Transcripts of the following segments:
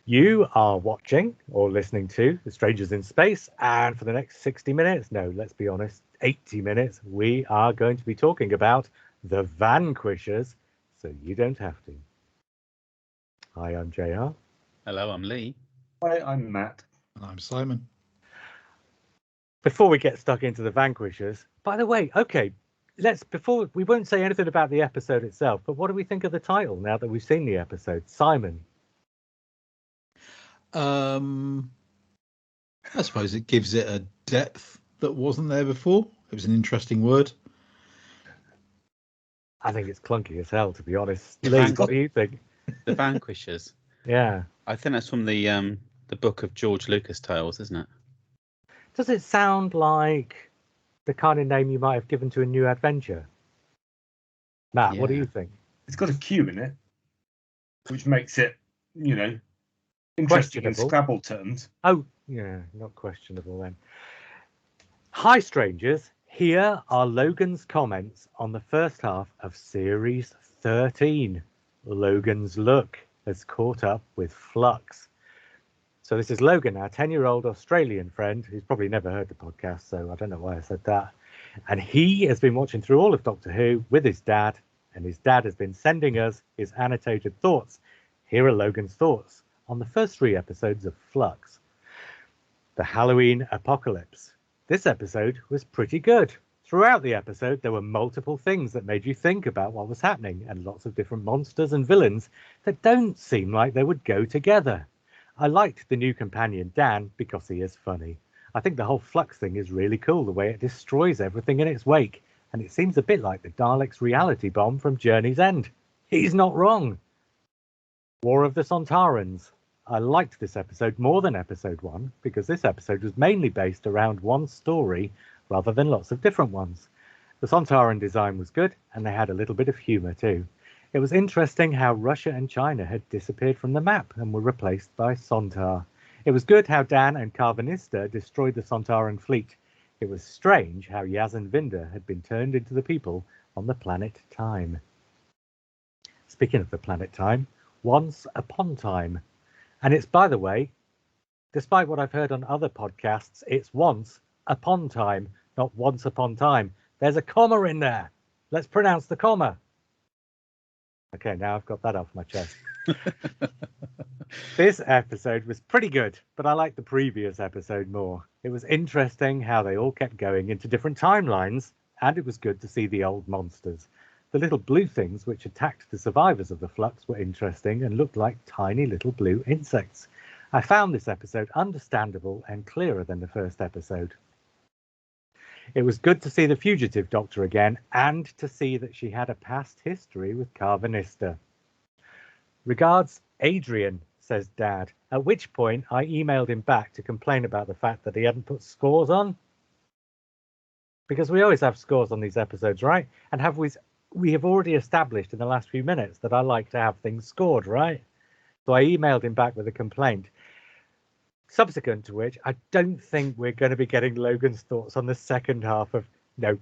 You are watching or listening to The Strangers in Space, and for the next 60 minutes, no, let's be honest, 80 minutes, we are going to be talking about the Vanquishers, so you don't have to. Hi, I'm JR. Hello, I'm Lee. Hi, I'm Matt. And I'm Simon. Before we get stuck into the Vanquishers, by the way, okay, we won't say anything about the episode itself, but what do we think of the title now that we've seen the episode? Simon. I suppose it gives it a depth that wasn't there before. It was an interesting word. I think it's clunky as hell, to be honest. Lee, what do you think? The Vanquishers. Yeah. I think that's from the book of George Lucas tales, isn't it? Does it sound like the kind of name you might have given to a new adventure? Matt, what do you think? It's got a Q in it, which makes it, interesting in Scrabble terms. Oh, yeah, not questionable then. Hi, strangers. Here are Logan's comments on the first half of Series 13. Logan's look has caught up with Flux. So this is Logan, our 10-year-old Australian friend, who's probably never heard the podcast, so I don't know why I said that. And he has been watching through all of Doctor Who with his dad, and his dad has been sending us his annotated thoughts. Here are Logan's thoughts on the first 3 episodes of Flux. The Halloween Apocalypse. This episode was pretty good. Throughout the episode, there were multiple things that made you think about what was happening, and lots of different monsters and villains that don't seem like they would go together. I liked the new companion, Dan, because he is funny. I think the whole Flux thing is really cool, the way it destroys everything in its wake, and it seems a bit like the Daleks' reality bomb from Journey's End. He's not wrong. War of the Sontarans. I liked this episode more than episode 1 because this episode was mainly based around one story rather than lots of different ones. The Sontaran design was good and they had a little bit of humour too. It was interesting how Russia and China had disappeared from the map and were replaced by Sontar. It was good how Dan and Carvanista destroyed the Sontaran fleet. It was strange how Yaz and Vinda had been turned into the people on the planet Time. Speaking of the planet Time, Once Upon Time. And it's, by the way, despite what I've heard on other podcasts, it's Once Upon Time, not Once Upon Time. There's a comma in there. Let's pronounce the comma. Okay, now I've got that off my chest. This episode was pretty good, but I liked the previous episode more. It was interesting how they all kept going into different timelines, and it was good to see the old monsters. The little blue things which attacked the survivors of the Flux were interesting and looked like tiny little blue insects. I found this episode understandable and clearer than the first episode. It was good to see the fugitive doctor again and to see that she had a past history with Carvanista. Regards, Adrian, says Dad, at which point I emailed him back to complain about the fact that he hadn't put scores on. Because we always have scores on these episodes, right? And we have already established in the last few minutes that I like to have things scored, right? So I emailed him back with a complaint. Subsequent to which, I don't think we're going to be getting Logan's thoughts on the second half of... No,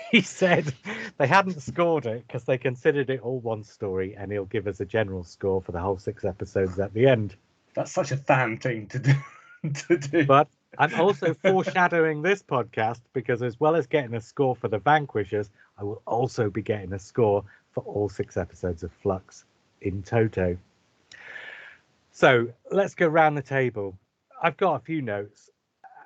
he said they hadn't scored it because they considered it all one story, and he'll give us a general score for the whole 6 episodes at the end. That's such a fan thing to do. But I'm also foreshadowing this podcast because as well as getting a score for the Vanquishers, I will also be getting a score for all 6 episodes of Flux in toto. So let's go round the table. I've got a few notes,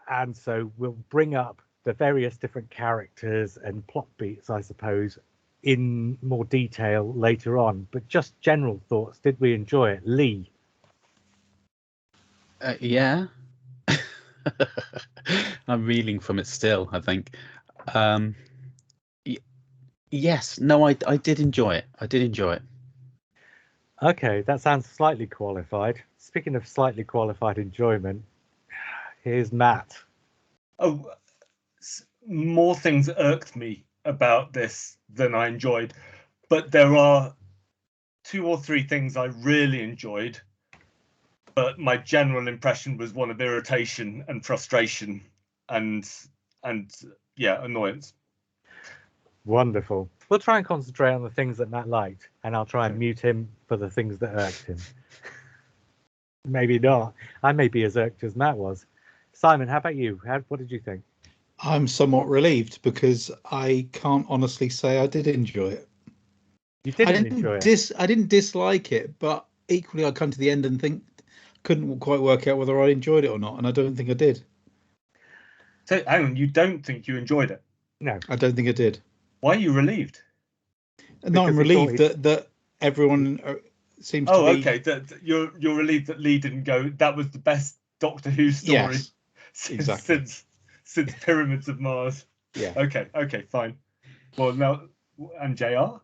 and so we'll bring up the various different characters and plot beats, I suppose, in more detail later on. But just general thoughts. Did we enjoy it? Lee? Yeah. I'm reeling from it still, I think. Yes. No, I did enjoy it. I did enjoy it. Okay, that sounds slightly qualified. Speaking of slightly qualified enjoyment, here's Matt. Oh, more things irked me about this than I enjoyed, but there are 2 or 3 things I really enjoyed, but my general impression was one of irritation and frustration and annoyance. Wonderful. We'll try and concentrate on the things that Matt liked, and I'll try and mute him for the things that irked him. Maybe not. I may be as irked as Matt was. Simon, how about you? What did you think? I'm somewhat relieved because I can't honestly say I did enjoy it. You didn't enjoy it. I didn't dislike it, but equally I come to the end and couldn't quite work out whether I enjoyed it or not, and I don't think I did. So, hang on, you don't think you enjoyed it? No. I don't think I did. Why are you relieved? No, I'm Because he thought relieved that everyone seems to Oh, be. okay. You're relieved that Lee didn't go. That was the best Doctor Who story Yes, exactly. since Pyramids of Mars. Yeah. Okay, fine. Well, now, and JR?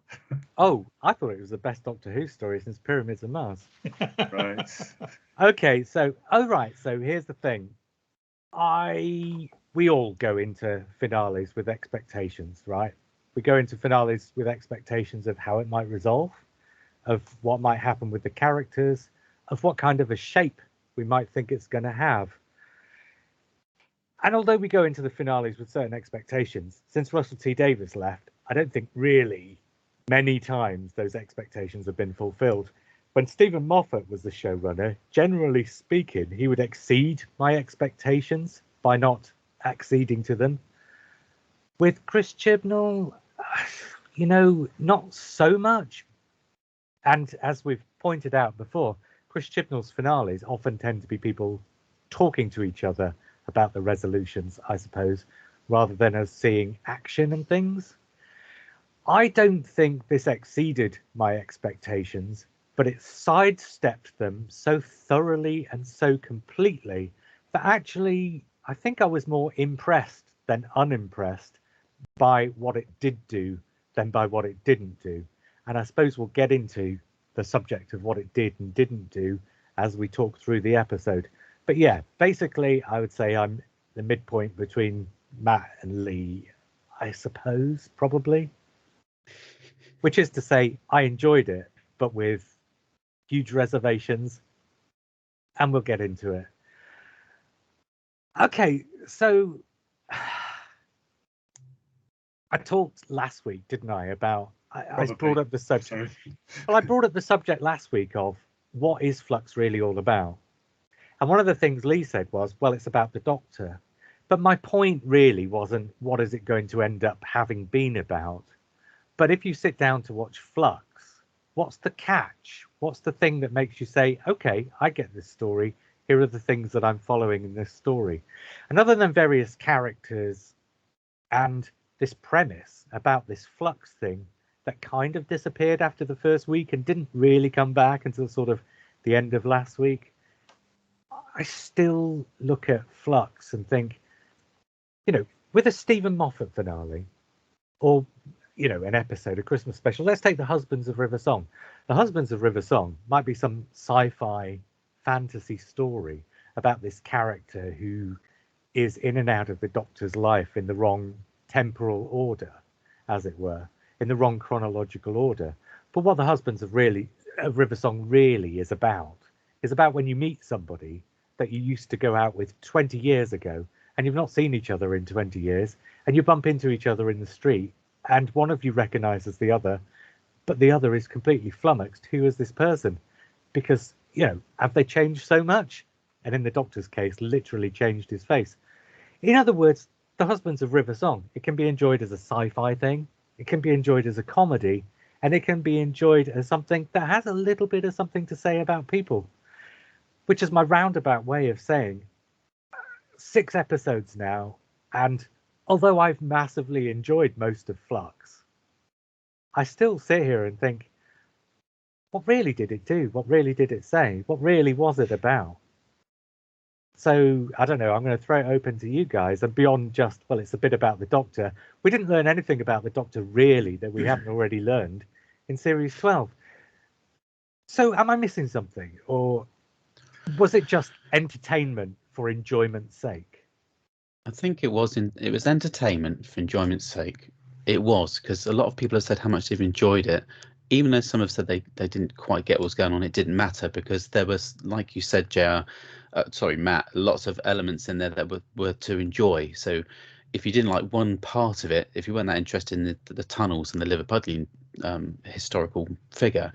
Oh, I thought it was the best Doctor Who story since Pyramids of Mars. Right. Okay, so so here's the thing. We all go into finales with expectations, right? We go into finales with expectations of how it might resolve, of what might happen with the characters, of what kind of a shape we might think it's going to have. And although we go into the finales with certain expectations, since Russell T Davies left, I don't think really many times those expectations have been fulfilled. When Stephen Moffat was the showrunner, generally speaking, he would exceed my expectations by not acceding to them. With Chris Chibnall, not so much. And as we've pointed out before, Chris Chibnall's finales often tend to be people talking to each other about the resolutions, I suppose, rather than us seeing action and things. I don't think this exceeded my expectations, but it sidestepped them so thoroughly and so completely that actually I think I was more impressed than unimpressed by what it did do than by what it didn't do. And I suppose we'll get into the subject of what it did and didn't do as we talk through the episode. But yeah, basically, I would say I'm the midpoint between Matt and Lee, I suppose, probably. Which is to say, I enjoyed it, but with huge reservations. And we'll get into it. Okay, so I talked last week, didn't I, about I brought up the subject. Well, I brought up the subject last week of what is Flux really all about? And one of the things Lee said was, well, it's about the Doctor. But my point really wasn't what is it going to end up having been about. But if you sit down to watch Flux, what's the catch? What's the thing that makes you say, okay, I get this story. Here are the things that I'm following in this story. And other than various characters and this premise about this Flux thing that kind of disappeared after the first week and didn't really come back until sort of the end of last week, I still look at Flux and think, with a Stephen Moffat finale or, an episode, a Christmas special, let's take The Husbands of River Song. The Husbands of River Song might be some sci-fi fantasy story about this character who is in and out of the Doctor's life in the wrong temporal order, as it were, in the wrong chronological order. But what The Husbands of River Song really is about when you meet somebody that you used to go out with 20 years ago and you've not seen each other in 20 years and you bump into each other in the street and one of you recognizes the other, but the other is completely flummoxed. Who is this person? Because, have they changed so much? And in the Doctor's case, literally changed his face. In other words, The Husbands of River Song, it can be enjoyed as a sci-fi thing, it can be enjoyed as a comedy, and it can be enjoyed as something that has a little bit of something to say about people, which is my roundabout way of saying 6 episodes now, and although I've massively enjoyed most of Flux, I still sit here and think, what really did it do? What really did it say? What really was it about? So, I don't know, I'm going to throw it open to you guys, and beyond just, well, it's a bit about the Doctor. We didn't learn anything about the Doctor, really, that we haven't already learned in Series 12. So, am I missing something? Or was it just entertainment for enjoyment's sake? I think it was entertainment for enjoyment's sake. It was, because a lot of people have said how much they've enjoyed it. Even though some have said they didn't quite get what was going on, it didn't matter because there was, like you said, Matt, lots of elements in there that were to enjoy. So if you didn't like one part of it, if you weren't that interested in the tunnels and the Liverpudlian historical figure,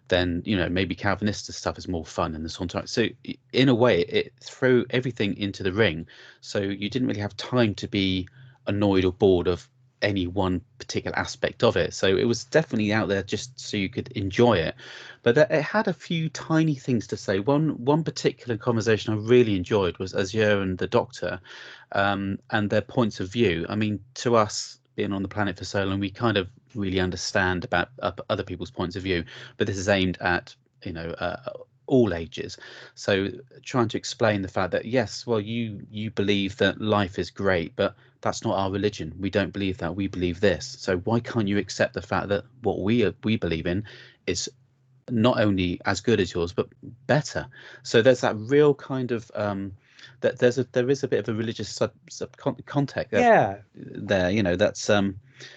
then maybe Calvinist stuff is more fun in this whole time. So in a way, it threw everything into the ring. So you didn't really have time to be annoyed or bored of any one particular aspect of it. So it was definitely out there just so you could enjoy it. But it had a few tiny things to say. One particular conversation I really enjoyed was Azure and the Doctor, and their points of view. I mean, to us being on the planet for so long, we kind of really understand about other people's points of view, but this is aimed at all ages. So trying to explain the fact that yes, well, you believe that life is great, but that's not our religion. We don't believe that. We believe this. So why can't you accept the fact that what we believe in is not only as good as yours, but better? So there's that real kind of that there is a bit of a religious sub context there. That's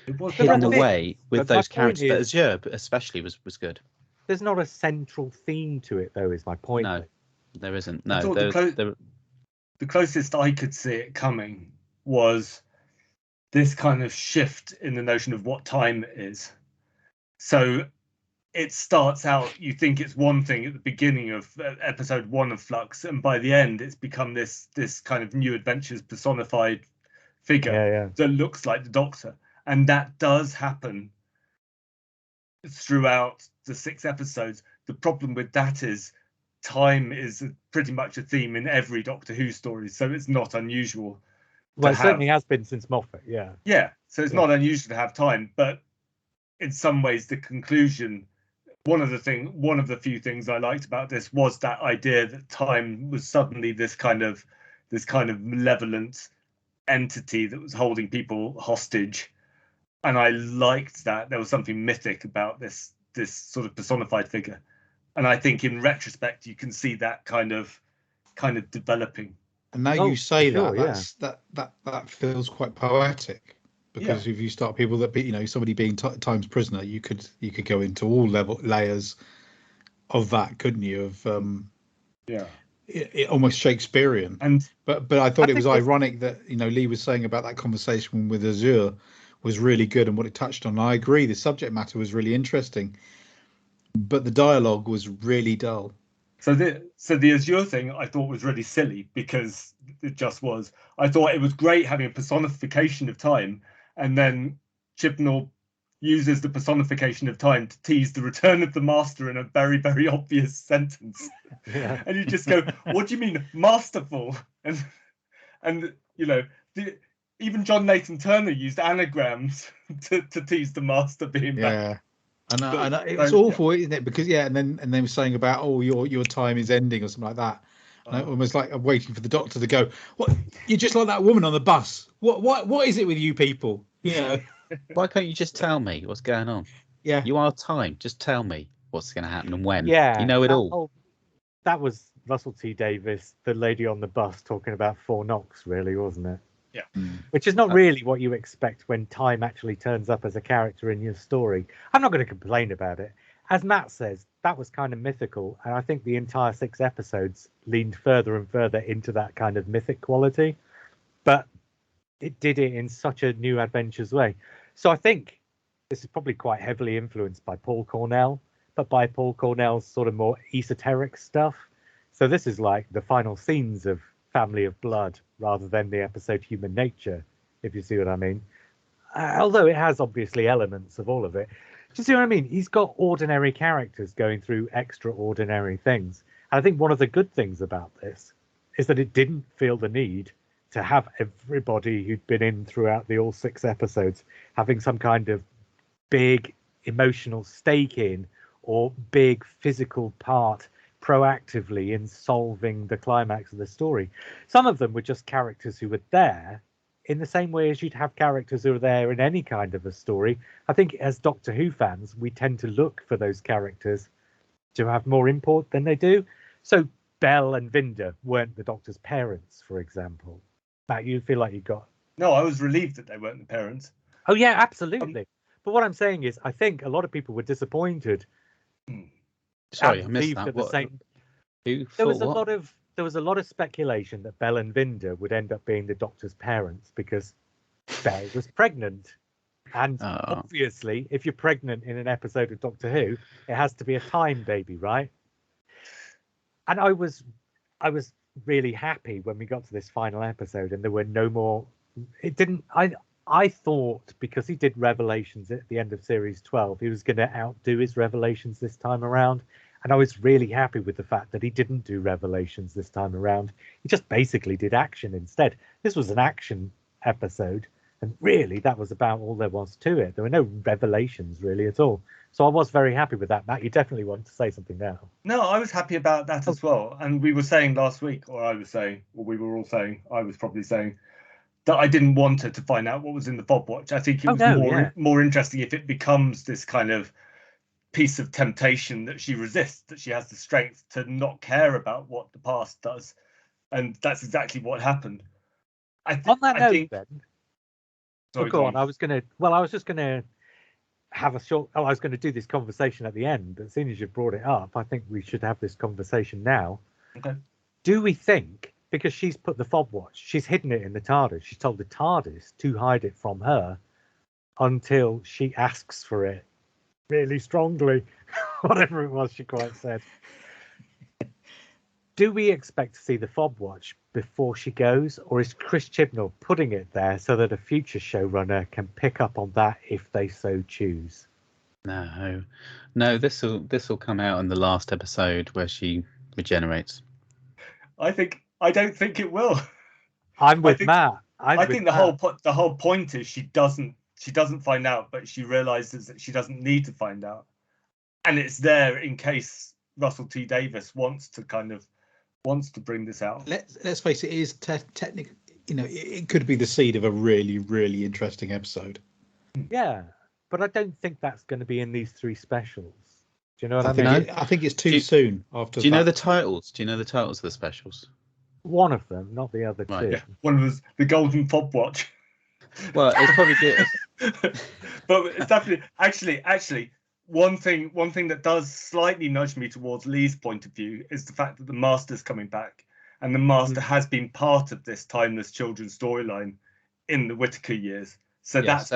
It was hidden that was- away with But my those point characters. But is- Azure especially was good. There's not a central theme to it, though, is my point. No, there isn't. I No, thought the closest I could see it coming was this kind of shift in the notion of what time is. So it starts out, you think it's one thing at the beginning of episode 1 of Flux, and by the end it's become this kind of new adventures personified figure that looks like the Doctor. And that does happen throughout the 6 episodes. The problem with that is time is pretty much a theme in every Doctor Who story, so it's not unusual. Well, it certainly has been since Moffat, so it's not unusual to have time, but in some ways the conclusion, one of the few things I liked about this was that idea that time was suddenly this kind of malevolent entity that was holding people hostage. And I liked that there was something mythic about this sort of personified figure. And I think in retrospect you can see that kind of developing. And now you say sure, that feels quite poetic, because if you start people that be somebody being time's prisoner, you could go into all layers of that, couldn't you? Of it almost Shakespearean. But I thought it was ironic that Lee was saying about that conversation with Azure was really good and what it touched on. I agree, the subject matter was really interesting, but the dialogue was really dull. So the Azure thing I thought was really silly, because it just was. I thought it was great having a personification of time, and then Chibnall uses the personification of time to tease the return of the Master in a very, very obvious sentence. And you just go, what do you mean masterful? And even John Nathan Turner used anagrams to tease the Master being back. And it's awful, isn't it? Because and then they were saying about your time is ending or something like that. And I almost like I'm waiting for the Doctor to go, what, you're just like that woman on the bus. What is it with you people? Why can't you just tell me what's going on? You are time. Just tell me what's going to happen and when. You know it all. That was Russell T Davies, the lady on the bus, talking about 4 Knocks, really, wasn't it? Yeah. Which is not really what you expect when time actually turns up as a character in your story. I'm not going to complain about it. As Matt says, that was kind of mythical, and I think the entire 6 episodes leaned further and further into that kind of mythic quality. But it did it in such a new Adventures way. So I think this is probably quite heavily influenced by Paul Cornell, but by Paul Cornell's sort of more esoteric stuff. So this is like the final scenes of Family of Blood rather than the episode Human Nature, if you see what I mean. Although it has obviously elements of all of it. Do you see what I mean? He's got ordinary characters going through extraordinary things. And I think one of the good things about this is that it didn't feel the need to have everybody who'd been in throughout the all 6 episodes having some kind of big emotional stake in or big physical part proactively in solving the climax of the story. Some of them were just characters who were there in the same way as you'd have characters who are there in any kind of a story. I think as Doctor Who fans, we tend to look for those characters to have more import than they do. So Belle and Vinda weren't the Doctor's parents, for example. Matt, you feel like you got... No, I was relieved that they weren't the parents. Oh, yeah, absolutely. But what I'm saying is, I think a lot of people were disappointed. Sorry, I missed that. There was a lot of speculation that Belle and Vinda would end up being the Doctor's parents because Belle was pregnant. And Oh. obviously, if you're pregnant in an episode of Doctor Who, it has to be a time baby, right? And I was really happy when we got to this final episode and there were no more. It didn't. I thought because he did Revelations at the end of series 12, he was going to outdo his Revelations this time around. And I was really happy with the fact that he didn't do Revelations this time around. He just basically did action instead. This was an action episode. And really, that was about all there was to it. There were no revelations really at all. So I was very happy with that. Matt, you definitely want to say something now. No, I was happy about that as well. And we were saying last week, or I was saying, or we were all saying, I was probably saying, that I didn't want her to find out what was in the fob watch. I think it was more interesting if it becomes this kind of piece of temptation that she resists, that she has the strength to not care about what the past does. And that's exactly what happened. On that note, then. Sorry, go on. I was just going to have a short. I was going to do this conversation at the end, but as soon as you brought it up, I think we should have this conversation now. Okay. Do we think, because she's put the fob watch, she's hidden it in the TARDIS, she's told the TARDIS to hide it from her until she asks for it really strongly, whatever it was she quite said. Do we expect to see the fob watch before she goes, or is Chris Chibnall putting it there so that a future showrunner can pick up on that if they so choose? No, this will come out in the last episode where she regenerates. I don't think it will. I'm with Matt. I think the whole point is she doesn't find out, but she realizes that she doesn't need to find out, and it's there in case Russell T Davies wants to bring this out. Let's face it is technically, it could be the seed of a really, really interesting episode. Yeah, but I don't think that's going to be in these 3 specials. Do you know what I mean? I think it's too soon after. Do you know the titles? Do you know the titles of the specials? One of them, not the other 2. Yeah. One was the Golden Fob Watch. Well, it's probably good. But it's definitely actually one thing that does slightly nudge me towards Lee's point of view is the fact that the Master's coming back, and the Master has been part of this timeless children's storyline in the Whittaker years. So that's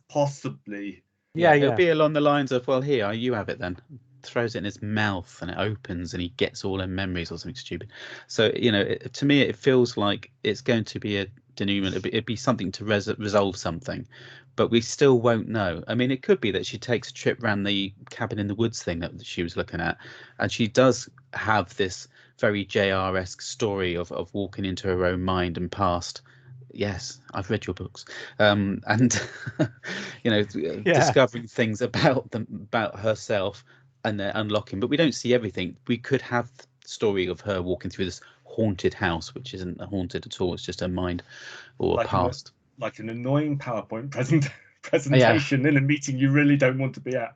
possibly it'll be along the lines of, well, here you have it then. Throws it in his mouth and it opens and he gets all in memories or something stupid. So to me it feels like it's going to be a denouement. It'd be something to resolve something, but we still won't know. I mean, it could be that she takes a trip around the cabin in the woods thing that she was looking at, and she does have this very JR-esque story of walking into her own mind and past. Yes, I've read your books, and discovering things about herself, and they're unlocking. But we don't see everything. We could have the story of her walking through this haunted house, which isn't haunted at all. It's just her mind or past. Like an annoying PowerPoint presentation in a meeting you really don't want to be at.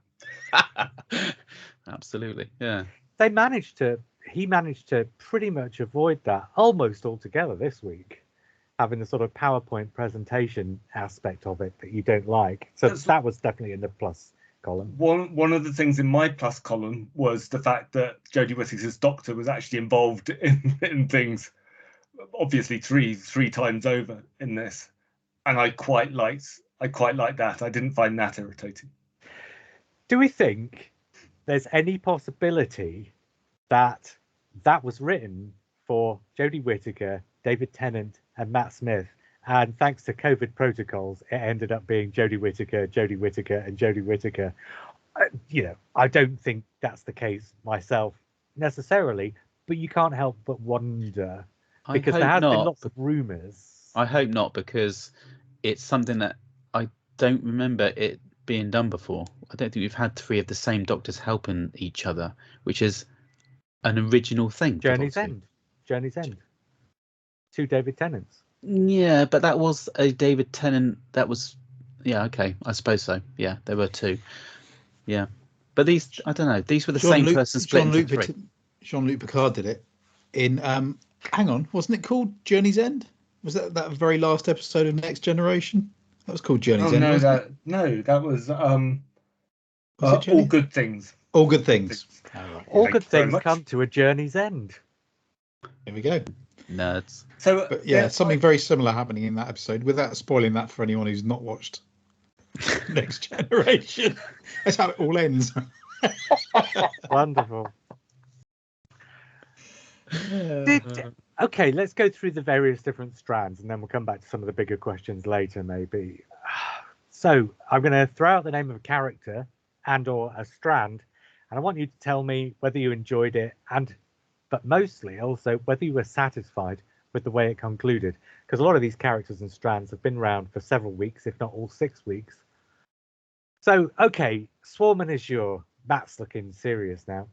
Absolutely, yeah. He managed to pretty much avoid that almost altogether this week, having the sort of PowerPoint presentation aspect of it that you don't like. So that was definitely in the plus column. One of the things in my plus column was the fact that Jodie Whittaker's Doctor was actually involved in things, obviously three times over in this, and I quite liked that. I didn't find that irritating. Do we think there's any possibility that was written for Jodie Whittaker, David Tennant, and Matt Smith, and thanks to COVID protocols, it ended up being Jodie Whittaker, and Jodie Whittaker? I don't think that's the case myself necessarily, but you can't help but wonder, because there has been lots of rumours. I hope not, because it's something that I don't remember it being done before. I don't think we've had 3 of the same Doctors helping each other, which is an original thing. Journey's End. 2 David Tennants. Yeah, but that was a David Tennant. That was, okay, I suppose so. Yeah, there were 2. Yeah, but these, I don't know. These were the same person split into 3. Jean-Luc Picard did it in. Hang on, wasn't it called Journey's End? Was that very last episode of Next Generation? That was called Journey's End. That was All Good Things. All Good Things. All good things come to a journey's end. Here we go. Nerds. So, but something very similar happening in that episode, without spoiling that for anyone who's not watched Next Generation. That's how it all ends. Wonderful. Okay, let's go through the various different strands, and then we'll come back to some of the bigger questions later, maybe. So I'm going to throw out the name of a character and/or a strand, and I want you to tell me whether you enjoyed it, but mostly also whether you were satisfied with the way it concluded, because a lot of these characters and strands have been around for several weeks, if not all 6 weeks. So, okay, Swarm and Azure. Matt's looking serious now.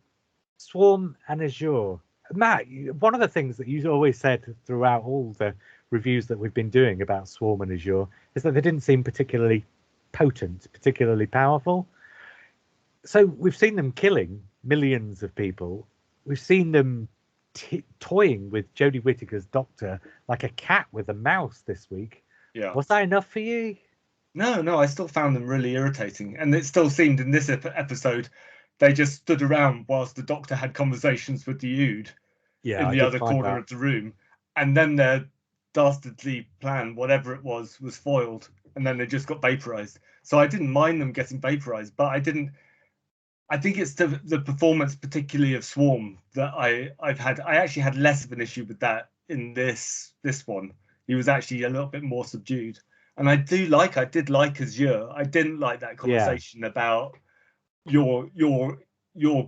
Swarm and Azure. Matt, one of the things that you always said throughout all the reviews that we've been doing about Swarm and Azure is that they didn't seem particularly potent, particularly powerful. So we've seen them killing millions of people. We've seen them toying with Jodie Whittaker's doctor like a cat with a mouse this week. Yeah. Was that enough for you? No, I still found them really irritating. And it still seemed in this episode, they just stood around whilst the doctor had conversations with the Ood in the other corner of the room. And then their dastardly plan, whatever it was foiled. And then they just got vaporized. So I didn't mind them getting vaporized, but I think it's the performance, particularly of Swarm, that I actually had less of an issue with that in this one. He was actually a little bit more subdued. And I did like Azure. I didn't like that conversation about your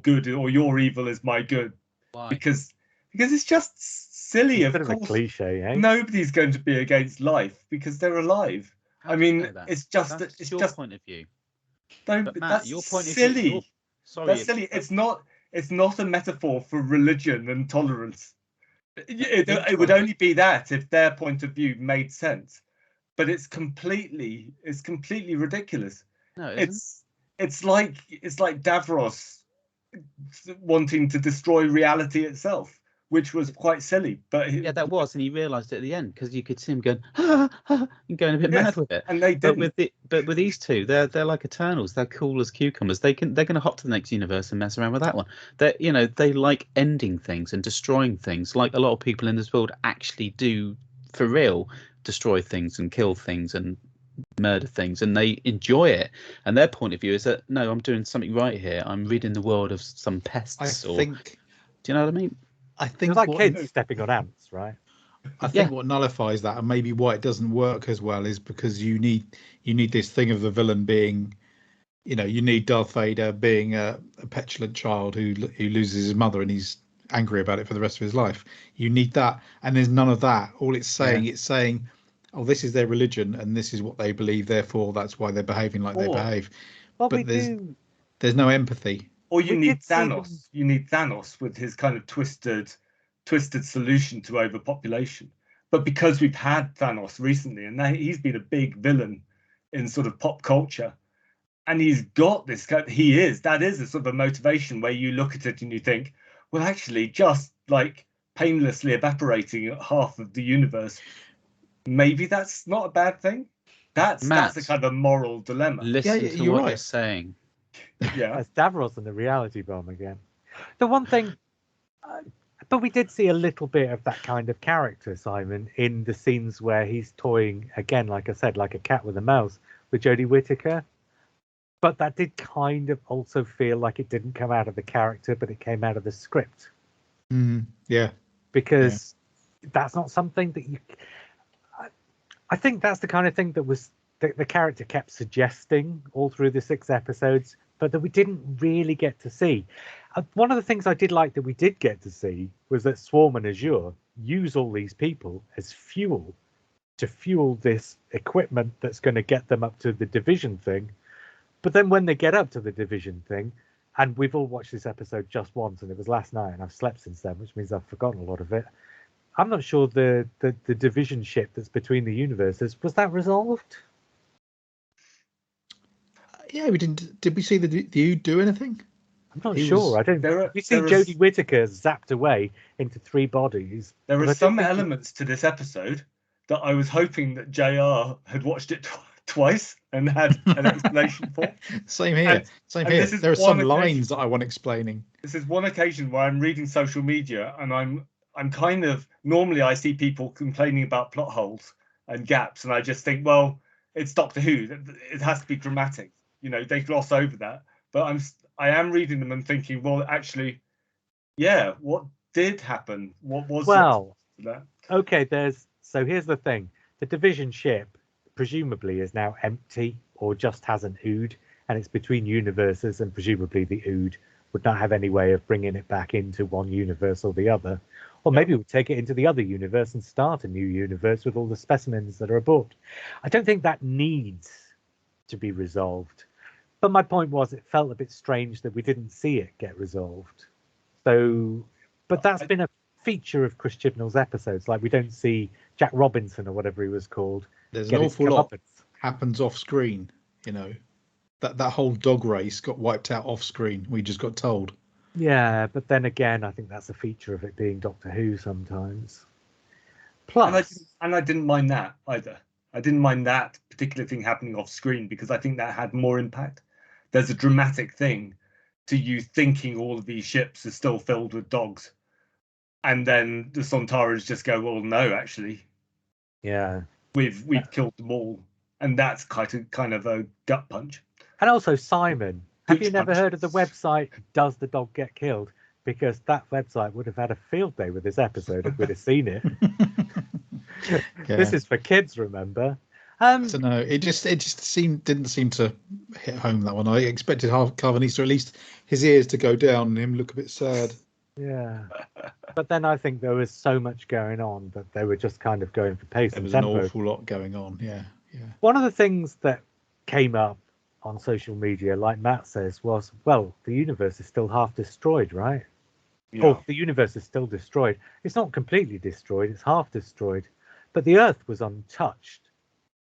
good or your evil is my good. Why? Because it's just silly. It's a of bit of a course, cliche, eh? nobody's going to be against life because they're alive. How I do you mean, know that? it's just That's your point of view. But Matt, that's your point of silly. view. Sorry, That's silly. It's not a metaphor for religion and tolerance. It would only be that if their point of view made sense. But it's completely ridiculous. No, it isn't. It's like Davros wanting to destroy reality itself, which was quite silly. But Yeah, that was, and he realised it at the end because you could see him going and going a bit mad with it. And they didn't. But with these two, they're like Eternals. They're cool as cucumbers. They're going to hop to the next universe and mess around with that one. They like ending things and destroying things, like a lot of people in this world actually do for real. Destroy things and kill things and murder things, and they enjoy it. And their point of view is that no, I'm doing something right here. I'm ridding the world of some pests. Do you know what I mean? I think it's like kids stepping on ants, right? I think what nullifies that, and maybe why it doesn't work as well, is because you need this thing of the villain being, you need Darth Vader being a petulant child who loses his mother and he's angry about it for the rest of his life. You need that, and there's none of that. All it's saying, oh, this is their religion and this is what they believe, therefore that's why they're behaving like they behave. Well, but there's no empathy. Or you need Thanos. You need Thanos with his kind of twisted solution to overpopulation. But because we've had Thanos recently, and he's been a big villain in sort of pop culture, and he's got this. That is a sort of a motivation where you look at it and you think, well, actually, just like painlessly evaporating half of the universe, maybe that's not a bad thing. That's a kind of a moral dilemma. Listen to what you're saying. Yeah, that's Davros and the reality bomb again. The one thing, but we did see a little bit of that kind of character, Simon, in the scenes where he's toying again, like I said, like a cat with a mouse with Jodie Whittaker. But that did kind of also feel like it didn't come out of the character, but it came out of the script. Yeah. Because that's not something that you... I think that's the kind of thing that was the character kept suggesting all through the 6 episodes, but that we didn't really get to see. One of the things I did like that we did get to see was that Swarm and Azure use all these people as fuel to fuel this equipment that's going to get them up to the division thing. But then when they get up to the division thing, and we've all watched this episode just once, and it was last night, and I've slept since then, which means I've forgotten a lot of it. I'm not sure the division ship that's between the universes, was that resolved? Yeah, we didn't. Did we see the Ood do anything? I'm not sure. I don't. We see Jodie Whittaker zapped away into 3 bodies. There are some elements to this episode that I was hoping that JR had watched it twice and had an explanation for. Same here. There are some lines that I want explaining. This is one occasion where I'm reading social media and I'm kind of, normally I see people complaining about plot holes and gaps, and I just think, well, it's Doctor Who. It has to be dramatic. They gloss over that. But I am reading them and thinking, well, actually, yeah, what did happen? What was that? Okay, so here's the thing. The Division ship presumably is now empty or just has an Ood, and it's between universes, and presumably the Ood would not have any way of bringing it back into one universe or the other. Or maybe we'll take it into the other universe and start a new universe with all the specimens that are aboard. I don't think that needs to be resolved. But my point was, it felt a bit strange that we didn't see it get resolved. So, but that's been a feature of Chris Chibnall's episodes. Like, we don't see Jack Robinson or whatever he was called. There's an awful lot happens off screen. That whole dog race got wiped out off screen. We just got told. Yeah, but then again, I think that's a feature of it being Doctor Who sometimes. Plus, and I didn't mind that either. I didn't mind that particular thing happening off screen because I think that had more impact. There's a dramatic thing to you thinking all of these ships are still filled with dogs, and then the Sontarans just go, well, no, actually, yeah, we've killed them all, and that's kind of a gut punch. And also, Simon, have you never heard of the website Does the Dog Get Killed? Because that website would have had a field day with this episode if we'd have seen it. Yeah. This is for kids, remember? I don't know. It just didn't seem to hit home, that one. I expected Carvanista, at least his ears to go down and him look a bit sad. Yeah. But then I think there was so much going on that they were just kind of going for pace. There was and tempo. an awful lot going on. Yeah. One of the things that came up on social media, like Matt says, was, well, the universe is still half destroyed, right? Yeah. Or the universe is still destroyed. It's not completely destroyed, it's half destroyed. But the Earth was untouched,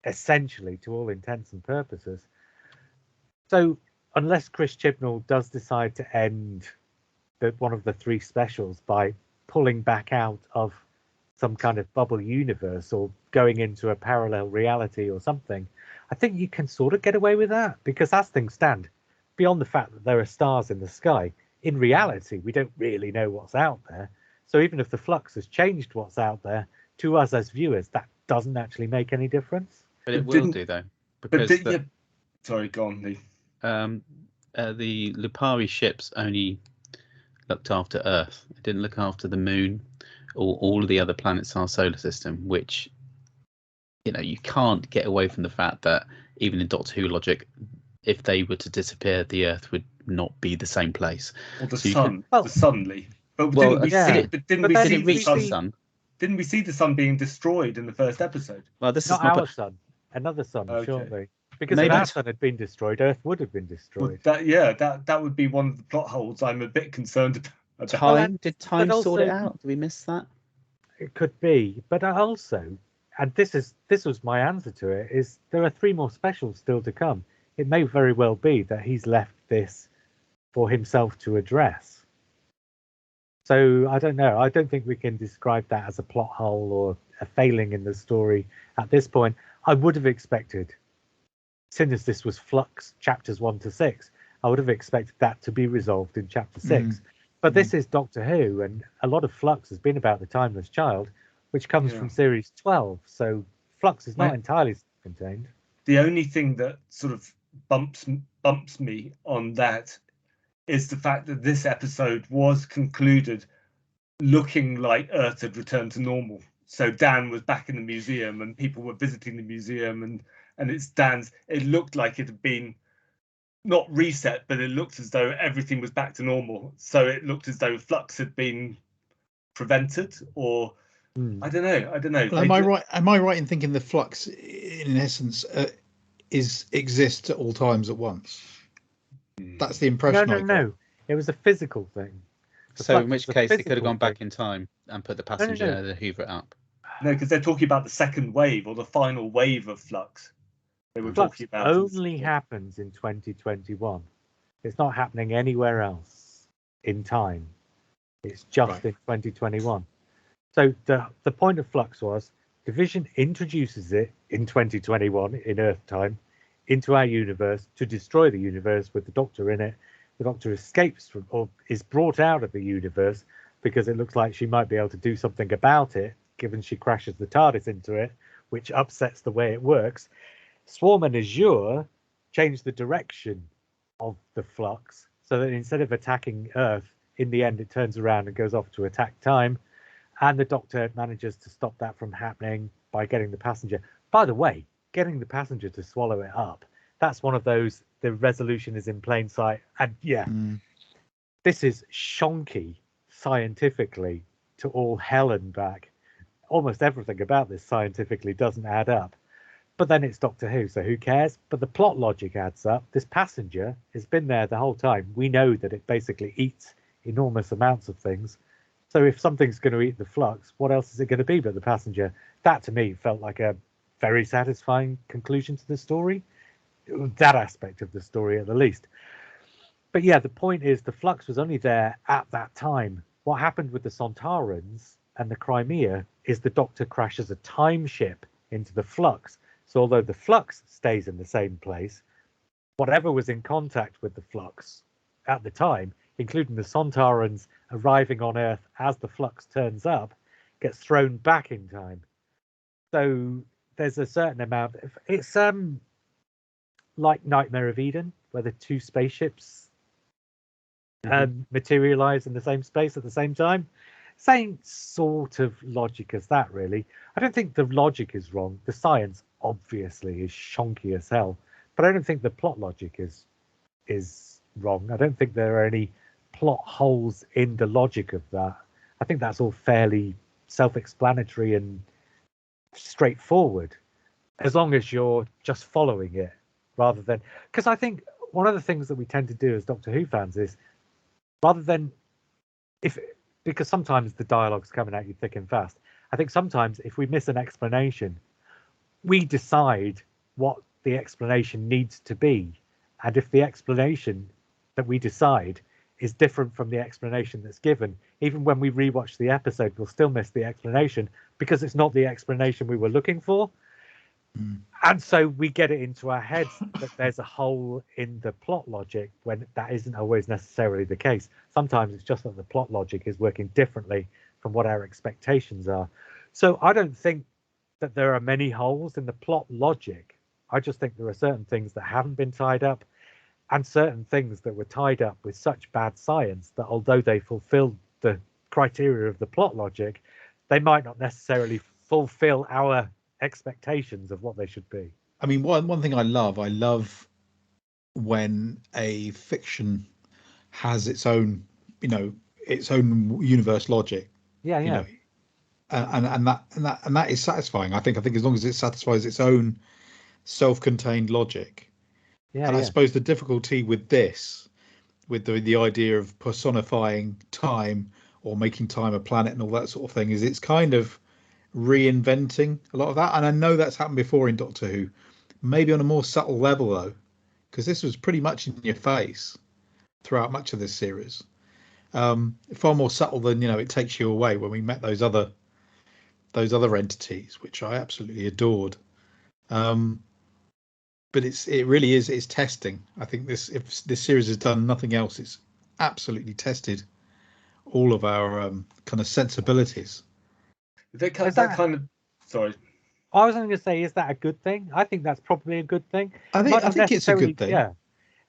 essentially, to all intents and purposes. So unless Chris Chibnall does decide to end one of the 3 specials by pulling back out of some kind of bubble universe or going into a parallel reality or something, I think you can sort of get away with that, because as things stand, beyond the fact that there are stars in the sky, in reality, we don't really know what's out there. So even if the Flux has changed what's out there, to us as viewers, that doesn't actually make any difference. But it will do, though. Because sorry, go on, Lee. The Lupari ships only looked after Earth. It didn't look after the Moon or all of the other planets in our solar system, which, you can't get away from the fact that even in Doctor Who logic, if they were to disappear, the Earth would not be the same place. Or the sun, the sun, Lee. But didn't we see the sun being destroyed in the first episode? Well, this not is our sun, another sun, shortly. Because if our sun had been destroyed, Earth would have been destroyed. Well, that would be one of the plot holes I'm a bit concerned about. Did time sort it out? Did we miss that? It could be, but also, and this was my answer to it, is there are 3 more specials still to come. It may very well be that he's left this for himself to address. So I don't know. I don't think we can describe that as a plot hole or a failing in the story at this point. I would have expected, since as this was Flux chapters 1 to 6, I would have expected that to be resolved in chapter 6. But this is Doctor Who, and a lot of Flux has been about the Timeless Child, which comes from series 12. So Flux is not entirely contained. The only thing that sort of bumps me on that is the fact that this episode was concluded looking like Earth had returned to normal. So Dan was back in the museum and people were visiting the museum, and it looked like it had been not reset, but it looked as though everything was back to normal. So it looked as though Flux had been prevented, or I don't know. Well, am I right in thinking the Flux, in essence, exists at all times at once? That's the impression. No. It was a physical thing. So in which case they could have gone back in time and put the passenger to hoover it up. No, because they're talking about the second wave or the final wave of Flux. They were Flux talking about only happens in 2021. It's not happening anywhere else in time. It's just in 2021. So the point of Flux was Division introduces it in 2021 in Earth time into our universe to destroy the universe with the Doctor in it. The Doctor escapes from, or is brought out of the universe because it looks like she might be able to do something about it, given she crashes the TARDIS into it, which upsets the way it works. Swarm and Azure changed the direction of the Flux so that instead of attacking Earth, in the end it turns around and goes off to attack Time. And the Doctor manages to stop that from happening by getting the passenger. By the way, getting the passenger to swallow it up, that's one of those, the resolution is in plain sight. And yeah, this is shonky scientifically to all hell and back. Almost everything about this scientifically doesn't add up. But then it's Doctor Who, so who cares? But the plot logic adds up. This passenger has been there the whole time. We know that it basically eats enormous amounts of things. So if something's going to eat the Flux, what else is it going to be but the passenger? That to me felt like a very satisfying conclusion to the story. That aspect of the story at the least. But yeah, the point is the Flux was only there at that time. What happened with the Sontarans and the Crimea is the Doctor crashes a time ship into the Flux. So although the Flux stays in the same place, whatever was in contact with the Flux at the time, including the Sontarans arriving on Earth as the Flux turns up, gets thrown back in time. So there's a certain amount of, it's like Nightmare of Eden, where the two spaceships materialize in the same space at the same time. Same sort of logic as that, really. I don't think the logic is wrong. The science obviously is shonky as hell, but I don't think the plot logic is wrong. I don't think there are any plot holes in the logic of that. I think that's all fairly self-explanatory and straightforward, as long as you're just following it rather than, because I think one of the things that we tend to do as Doctor Who fans is rather than because sometimes the dialogue's coming at you thick and fast. I think sometimes if we miss an explanation, we decide what the explanation needs to be. And if the explanation that we decide is different from the explanation that's given, even when we rewatch the episode, we'll still miss the explanation because it's not the explanation we were looking for. And so we get it into our heads that there's a hole in the plot logic when that isn't always necessarily the case. Sometimes it's just that the plot logic is working differently from what our expectations are. So I don't think that there are many holes in the plot logic. I just think there are certain things that haven't been tied up and certain things that were tied up with such bad science that although they fulfilled the criteria of the plot logic, they might not necessarily fulfill our expectations of what they should be. I mean, one thing I love when a fiction has its own, its own universe logic. Yeah, yeah. And that is satisfying. I think as long as it satisfies its own self-contained logic. Yeah, and I suppose the difficulty with this, with the idea of personifying time or making time a planet and all that sort of thing, is it's kind of reinventing a lot of that. And I know that's happened before in Doctor Who, maybe on a more subtle level though, because this was pretty much in your face throughout much of this series. Far more subtle than it takes you away when we met those other entities, which I absolutely adored. But it really is, it's testing. I think if this series has done nothing else, it's absolutely tested all of our kind of sensibilities. Sorry. I was going to say, is that a good thing? I think that's probably a good thing. I think it's a good thing. Yeah.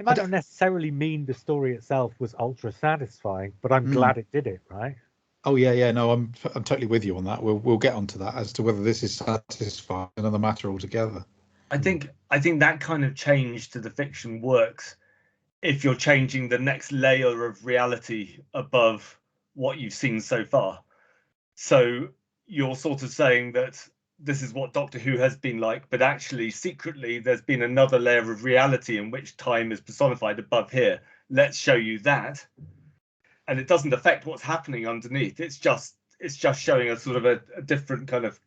It might not necessarily mean the story itself was ultra satisfying, but I'm glad it did it, right? Oh yeah. No, I'm totally with you on that. We'll get onto that as to whether this is satisfying, another matter altogether. I think that kind of change to the fiction works if you're changing the next layer of reality above what you've seen so far. So you're sort of saying that this is what Doctor Who has been like, but actually secretly there's been another layer of reality in which time is personified above here. Let's show you that. And it doesn't affect what's happening underneath. It's just showing a sort of a different kind of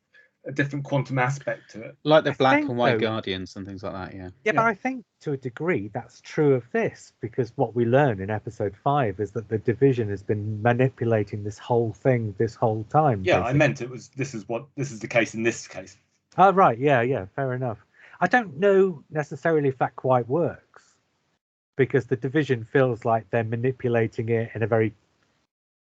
a different quantum aspect to it. Like the black and white Guardians and things like that, yeah. Yeah, but I think to a degree that's true of this, because what we learn in episode 5 is that the division has been manipulating this whole thing this whole time. Yeah, basically. I meant this is the case in this case. Oh, right, yeah, fair enough. I don't know necessarily if that quite works, because the division feels like they're manipulating it in a very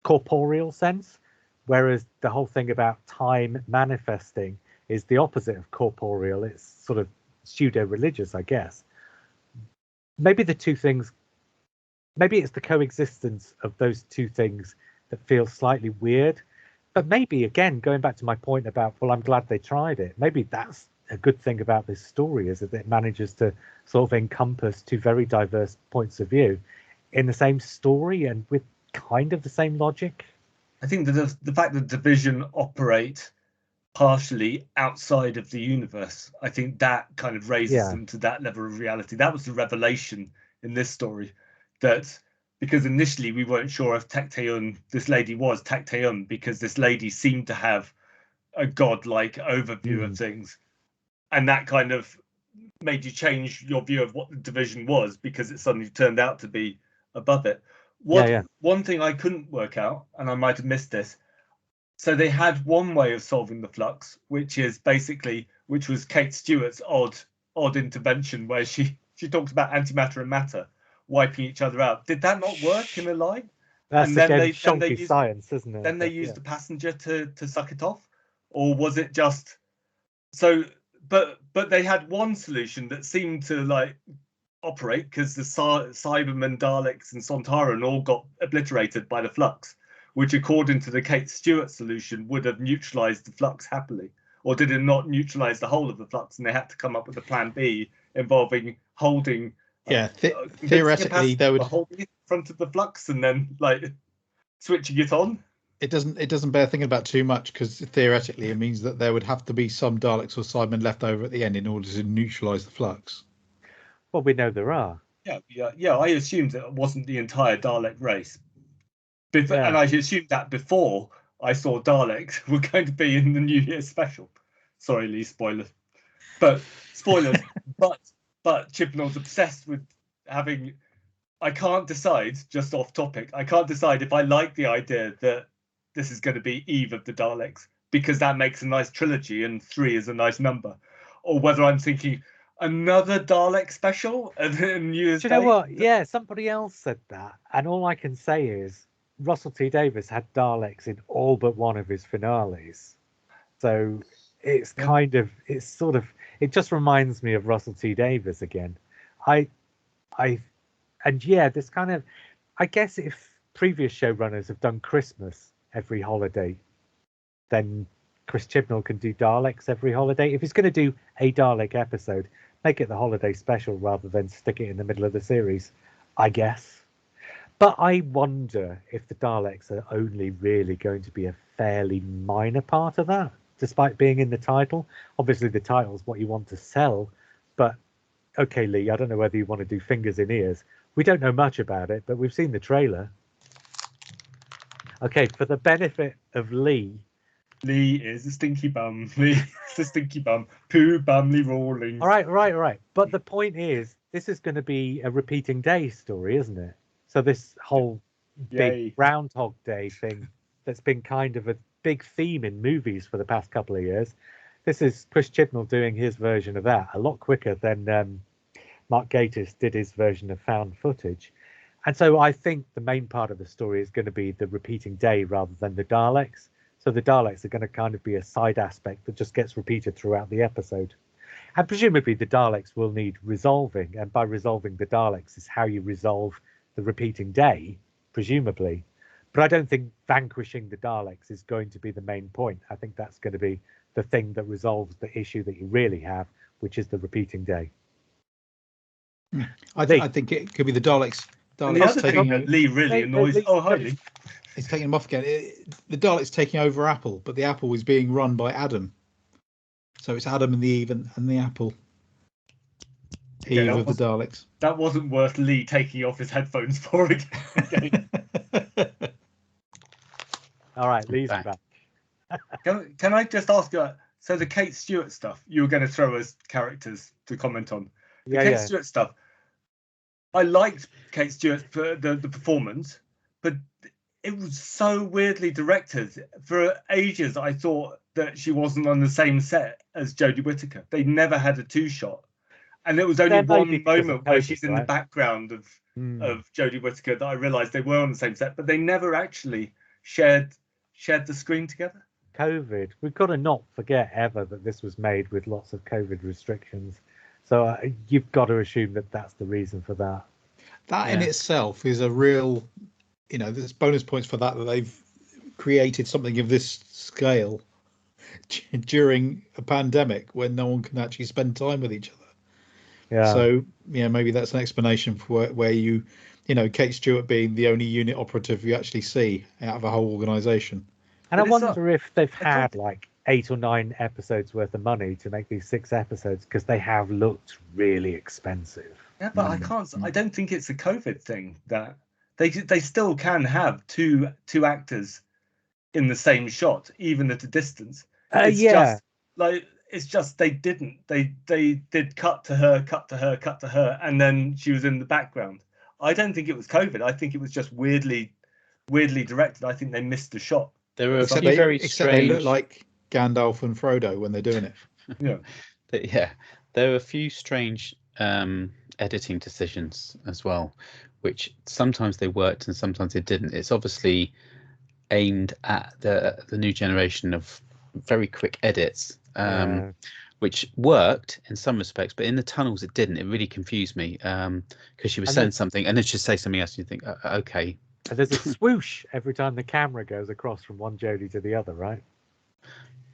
corporeal sense. Whereas the whole thing about time manifesting is the opposite of corporeal. It's sort of pseudo-religious, I guess. Maybe the two things, maybe it's the coexistence of those two things that feels slightly weird. But maybe, again, going back to my point about, well, I'm glad they tried it. Maybe that's a good thing about this story, is that it manages to sort of encompass two very diverse points of view in the same story and with kind of the same logic. I think that the fact that Division operate partially outside of the universe, I think that kind of raises them to that level of reality. That was the revelation in this story, that because initially we weren't sure if Tacteun, this lady was Tacteun, because this lady seemed to have a godlike overview of things, and that kind of made you change your view of what the Division was, because it suddenly turned out to be above it. One thing I couldn't work out, and I might have missed this, so they had one way of solving the Flux, which was Kate Stewart's odd intervention, where she talks about antimatter and matter wiping each other out. Did that not work in a line? That's And then they used science, isn't it? Then they used the passenger to suck it off, or was it just so? But they had one solution that seemed to like operate, because the Cybermen, Daleks, and Sontaran all got obliterated by the Flux, which, according to the Kate Stewart solution, would have neutralized the Flux happily. Or did it not neutralize the whole of the Flux, and they had to come up with a plan B involving holding? Theoretically, they would hold it in front of the Flux and then like switching it on. It doesn't bear thinking about too much, because theoretically it means that there would have to be some Daleks or Cybermen left over at the end in order to neutralize the Flux. Well, we know there are. Yeah. I assumed it wasn't the entire Dalek race, and I assumed that before I saw Daleks were going to be in the New Year special. Sorry, Lee, spoilers. But Chibnall's obsessed with having. I can't decide, just off topic, I can't decide if I like the idea that this is going to be Eve of the Daleks, because that makes a nice trilogy and 3 is a nice number, or whether I'm thinking another Dalek special and then New Year's Day. Do you know what? Yeah, somebody else said that, and all I can say is Russell T Davies had Daleks in all but one of his finales, so it's it just reminds me of Russell T Davies again. This kind of, I guess if previous showrunners have done Christmas every holiday, then Chris Chibnall can do Daleks every holiday. If he's going to do a Dalek episode, make it the holiday special rather than stick it in the middle of the series, I guess. But I wonder if the Daleks are only really going to be a fairly minor part of that, despite being in the title. Obviously, the title's what you want to sell, but okay, Lee, I don't know whether you want to do fingers in ears. We don't know much about it, but we've seen the trailer. Okay, for the benefit of Lee is a stinky bum. Lee is a stinky bum. Pooh Bumley rolling. All right. But the point is, this is going to be a repeating day story, isn't it? So this whole big Groundhog Day thing that's been kind of a big theme in movies for the past couple of years. This is Chris Chibnall doing his version of that a lot quicker than Mark Gatiss did his version of found footage. And so I think the main part of the story is going to be the repeating day rather than the Daleks. So the Daleks are going to kind of be a side aspect that just gets repeated throughout the episode. And presumably the Daleks will need resolving. And by resolving the Daleks is how you resolve the repeating day, presumably. But I don't think vanquishing the Daleks is going to be the main point. I think that's going to be the thing that resolves the issue that you really have, which is the repeating day. I think it could be the Daleks. And the other thing that Lee really annoys. Hi, Lee. He's taking them off again. The Daleks taking over Apple, but the Apple is being run by Adam. So it's Adam and the Eve and the Apple. Eve of the Daleks. That wasn't worth Lee taking off his headphones for again. All right, Lee's back. Can I just ask you? So the Kate Stewart stuff you were going to throw as characters to comment on. The Kate Stewart stuff. I liked Kate Stewart for the performance, but it was so weirdly directed. For ages, I thought that she wasn't on the same set as Jodie Whittaker. They never had a 2-shot. And it was only one moment where she's in the background of Jodie Whittaker that I realised they were on the same set, but they never actually shared the screen together. COVID. We've got to not forget ever that this was made with lots of COVID restrictions. So you've got to assume that that's the reason for that. That in itself is a real, there's bonus points for that they've created something of this scale during a pandemic when no one can actually spend time with each other. Yeah. So maybe that's an explanation for where you Kate Stewart being the only unit operative you actually see out of a whole organisation. And I wonder if they've had like 8 or 9 episodes worth of money to make these 6 episodes, because they have looked really expensive. Yeah, but I don't think it's a COVID thing that they still can have two actors in the same shot, even at a distance. It's just they didn't. They did cut to her, and then she was in the background. I don't think it was COVID. I think it was just weirdly directed. I think they missed a shot. There were very strange. They look like Gandalf and Frodo when they're doing it. Yeah, there were a few strange editing decisions as well, which sometimes they worked and sometimes they didn't. It's obviously aimed at the new generation of very quick edits, which worked in some respects, but in the tunnels it didn't. It really confused me because she was saying something and then she'd say something else and you think, okay. And there's a swoosh every time the camera goes across from one Jodie to the other, right?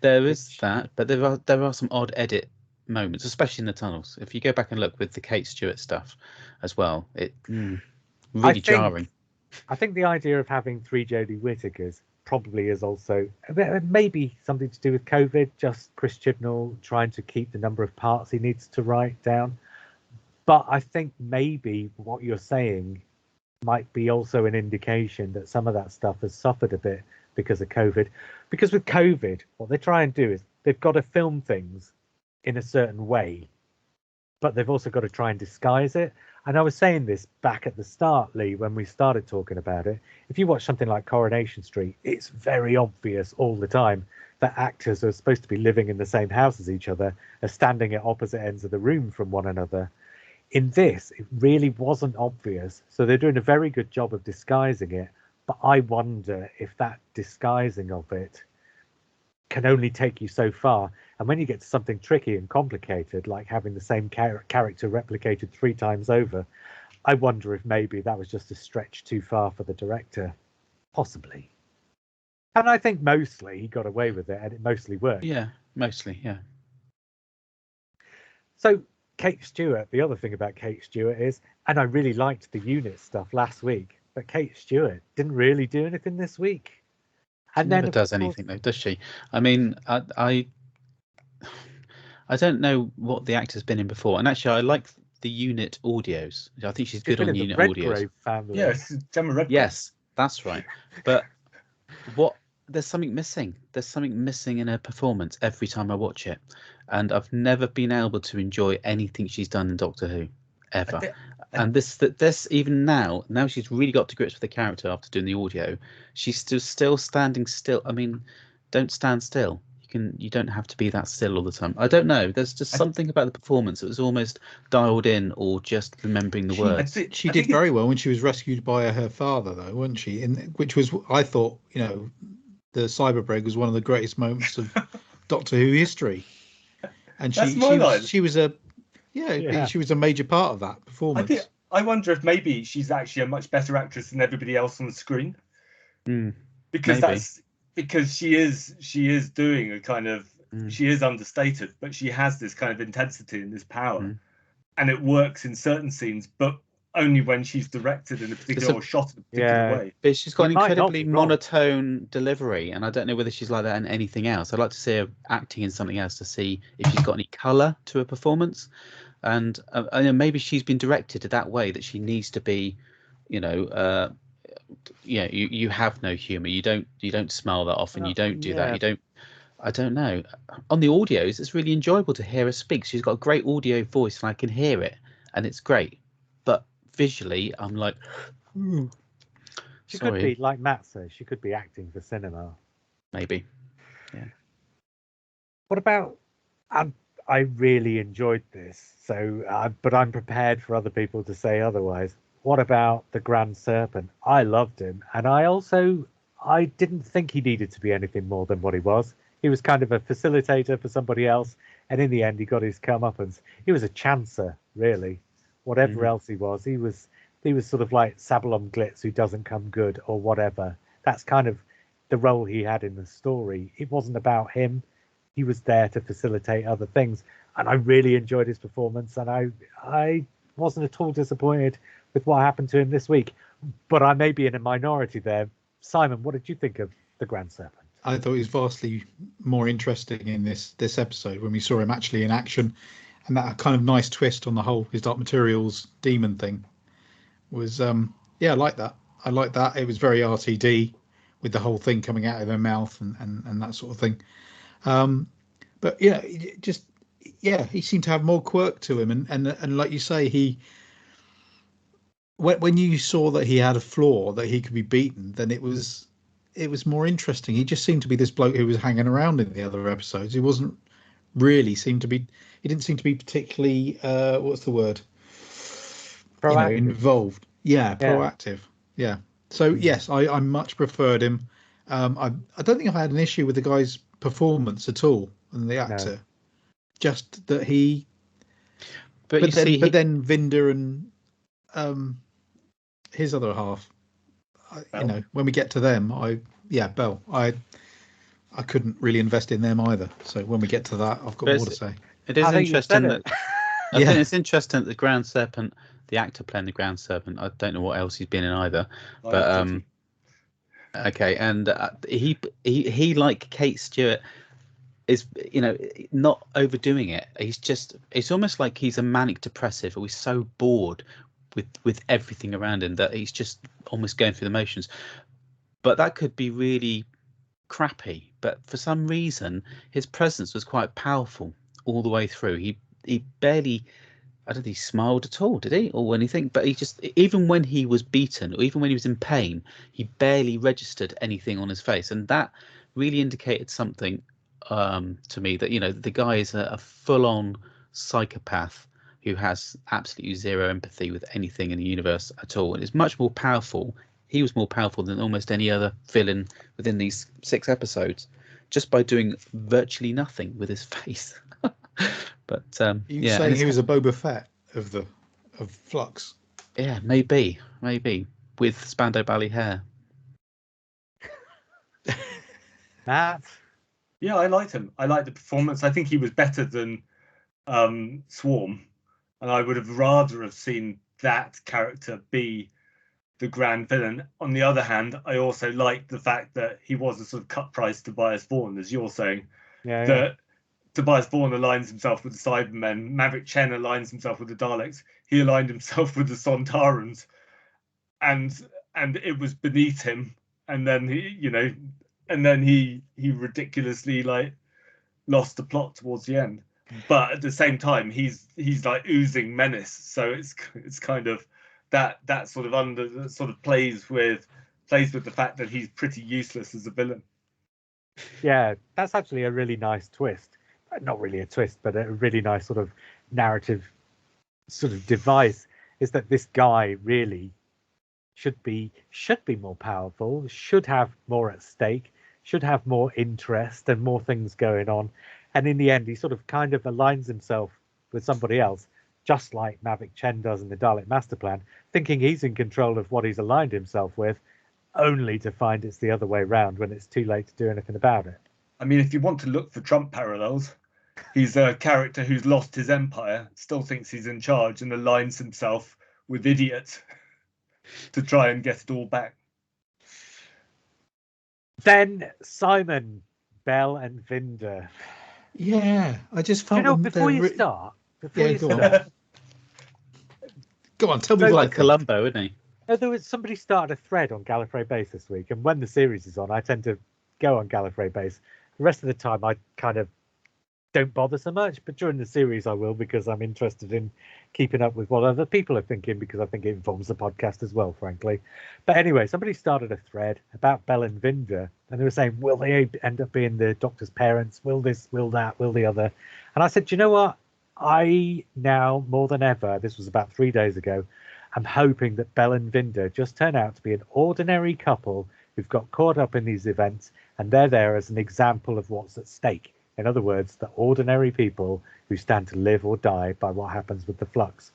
There is that, but there are some odd edit moments, especially in the tunnels. If you go back and look with the Kate Stewart stuff as well, it really jarring. I think the idea of having 3 Jodie Whittakers probably is also maybe something to do with COVID, just Chris Chibnall trying to keep the number of parts he needs to write down. But I think maybe what you're saying might be also an indication that some of that stuff has suffered a bit because of COVID. Because with COVID, what they try and do is they've got to film things in a certain way, but they've also got to try and disguise it. And I was saying this back at the start, Lee, when we started talking about it. If you watch something like Coronation Street, it's very obvious all the time that actors are supposed to be living in the same house as each other, are standing at opposite ends of the room from one another. In this, it really wasn't obvious. So they're doing a very good job of disguising it. But I wonder if that disguising of it can only take you so far. And when you get to something tricky and complicated, like having the same character replicated 3 times over, I wonder if maybe that was just a stretch too far for the director. Possibly. And I think mostly he got away with it and it mostly worked. Yeah, mostly, yeah. So Kate Stewart, the other thing about Kate Stewart is, and I really liked the unit stuff last week, but Kate Stewart didn't really do anything this week. She never does anything though, does she? I mean, I don't know what the actor's been in before, and actually I like the unit audios. I think she's good on unit audios. Family. Yes, Gemma Redgrave. Yes, that's right. But there's something missing. There's something missing in her performance every time I watch it, and I've never been able to enjoy anything she's done in Doctor Who ever. And this even now she's really got to grips with the character after doing the audio. She's still standing still. I mean, don't stand still. You don't have to be that still all the time. I don't know. There's just something about the performance that was almost dialed in or just remembering the words. She did very well when she was rescued by her father, though, wasn't she? Which was, I thought, the Cyberbreak was one of the greatest moments of Doctor Who history. And she was a major part of that performance. I wonder if maybe she's actually a much better actress than everybody else on the screen. Because she is doing a kind of she is understated, but she has this kind of intensity and this power, and it works in certain scenes, but only when she's directed in a particular or shot in a particular way. But she's got an incredibly monotone delivery, and I don't know whether she's like that in anything else. I'd like to see her acting in something else to see if she's got any colour to her performance, and maybe she's been directed to that way that she needs to be, you have no humour. You don't smile that often. You don't do that. You don't. I don't know. On the audios, it's really enjoyable to hear her speak. She's got a great audio voice, and I can hear it, and it's great. But visually, I'm like, she could be like Matt says. She could be acting for cinema. Maybe. Yeah. What about? I really enjoyed this. So, but I'm prepared for other people to say otherwise. What about the Grand Serpent? I loved him, and I didn't think he needed to be anything more than what he was. He was kind of a facilitator for somebody else, and in the end, he got his comeuppance. He was a chancer, really. Whatever else he was sort of like Sabalom Glitz who doesn't come good or whatever. That's kind of the role he had in the story. It wasn't about him. He was there to facilitate other things, and I really enjoyed his performance. And I wasn't at all disappointed with what happened to him this week. But I may be in a minority there. Simon, what did you think of the Grand Serpent? I thought he was vastly more interesting in this episode when we saw him actually in action, and that kind of nice twist on the whole his Dark Materials demon thing was I like that. I like that. It was very RTD with the whole thing coming out of their mouth and that sort of thing. But he seemed to have more quirk to him, and like you say, when you saw that he had a flaw, that he could be beaten, then it was more interesting. He just seemed to be this bloke who was hanging around in the other episodes. He wasn't really he didn't seem to be particularly what's the word? Proactive. Involved. Yeah, proactive. Yeah. So yes, I much preferred him. I don't think I had an issue with the guy's performance at all, and the actor. No. Just that he. But then Vinder and his other half. When we get to them, Bell. I couldn't really invest in them either. So when we get to that, I've got more to say. It is interesting that. I think it's interesting that the Ground Serpent, the actor playing the Ground Serpent, I don't know what else he's been in either, but okay, and he like Kate Stewart is not overdoing it. It's almost like he's a manic depressive, or he's so bored with everything around him that he's just almost going through the motions. But that could be really crappy. But for some reason, his presence was quite powerful all the way through. He barely, I don't think he smiled at all, did he, or anything? But he just, even when he was beaten, or even when he was in pain, he barely registered anything on his face, and that really indicated something to me, that the guy is a full-on psychopath who has absolutely zero empathy with anything in the universe at all, and is much more powerful. He was more powerful than almost any other villain within these 6 episodes, just by doing virtually nothing with his face. But you saying he was a Boba Fett of Flux? Yeah, maybe with Spandau Ballet hair. Matt? Yeah, I liked him. I liked the performance. I think he was better than Swarm, and I would have rather have seen that character be the grand villain. On the other hand, I also liked the fact that he was a sort of cut price Tobias Vaughn, as you're saying. That Tobias Vaughn aligns himself with the Cybermen. Maverick Chen aligns himself with the Daleks. He aligned himself with the Sontarans, and it was beneath him. And then he ridiculously lost the plot towards the end. But at the same time, he's like oozing menace. So it's kind of that sort of plays with the fact that he's pretty useless as a villain. Yeah, that's actually a really nice twist. Not really a twist, but a really nice sort of narrative sort of device, is that this guy really should be more powerful, should have more at stake, should have more interest and more things going on. And in the end, he sort of kind of aligns himself with somebody else, just like Maverick Chen does in the Dalek Master Plan, thinking he's in control of what he's aligned himself with, only to find it's the other way round when it's too late to do anything about it. I mean, if you want to look for Trump parallels, he's a character who's lost his empire, still thinks he's in charge, and aligns himself with idiots to try and get it all back. Then Simon, Bell, and Vinder. Yeah, I just felt. Before you start. Go on, tell me. Like Columbo, isn't he? No, there was somebody started a thread on Gallifrey Base this week, and when the series is on, I tend to go on Gallifrey Base. The rest of the time, I kind of don't bother so much, but during the series, I will, because I'm interested in keeping up with what other people are thinking, because I think it informs the podcast as well, frankly. But anyway, somebody started a thread about Bell and Vinder, and they were saying, will they end up being the Doctor's parents? Will this, will that, will the other? And I said, do you know what? I now, more than ever, this was about 3 days ago, I'm hoping that Bell and Vinder just turn out to be an ordinary couple who've got caught up in these events and they're there as an example of what's at stake. In other words, the ordinary people who stand to live or die by what happens with the Flux.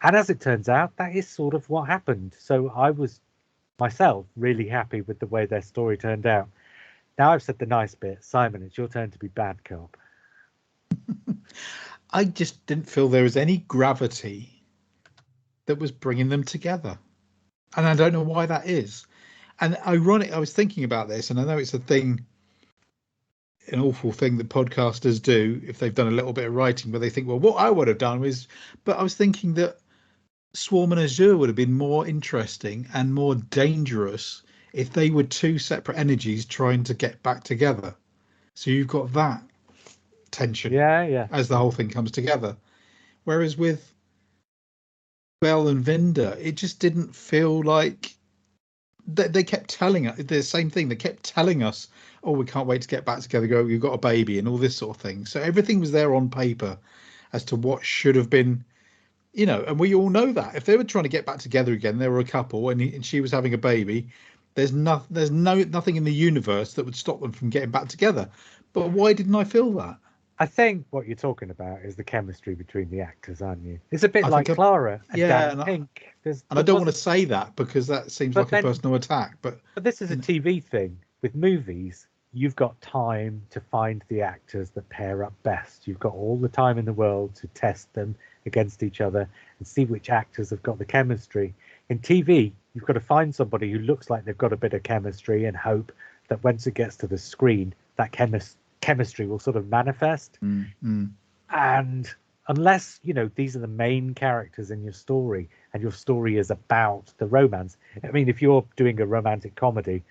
And as it turns out, that is sort of what happened. So I was myself really happy with the way their story turned out. Now I've said the nice bit. Simon, it's your turn to be bad cop. I just didn't feel there was any gravity that was bringing them together. And I don't know why that is. And ironic, I was thinking about this, and I know it's a thing, an awful thing that podcasters do if they've done a little bit of writing, where they think, well, what I would have done was, but I was thinking that Swarm and Azure would have been more interesting and more dangerous if they were two separate energies trying to get back together. So you've got that tension as the whole thing comes together. Whereas with Bell and Vinda, it just didn't feel like they kept telling us the same thing. They kept telling us, oh, we can't wait to get back together, go, you've got a baby and all this sort of thing. So everything was there on paper as to what should have been, you know, and we all know that if they were trying to get back together again, they were a couple and she was having a baby, there's nothing in the universe that would stop them from getting back together. But why didn't I feel that? I think what you're talking about is the chemistry between the actors, aren't you? It's a bit like Clara and Dan Pink. And I don't want to say that because that seems like a personal attack. But this is a TV thing. With movies, you've got time to find the actors that pair up best. You've got all the time in the world to test them against each other and see which actors have got the chemistry. In TV, you've got to find somebody who looks like they've got a bit of chemistry and hope that once it gets to the screen, that chemistry will sort of manifest. And unless, you know, these are the main characters in your story and your story is about the romance. I mean, if you're doing a romantic comedy,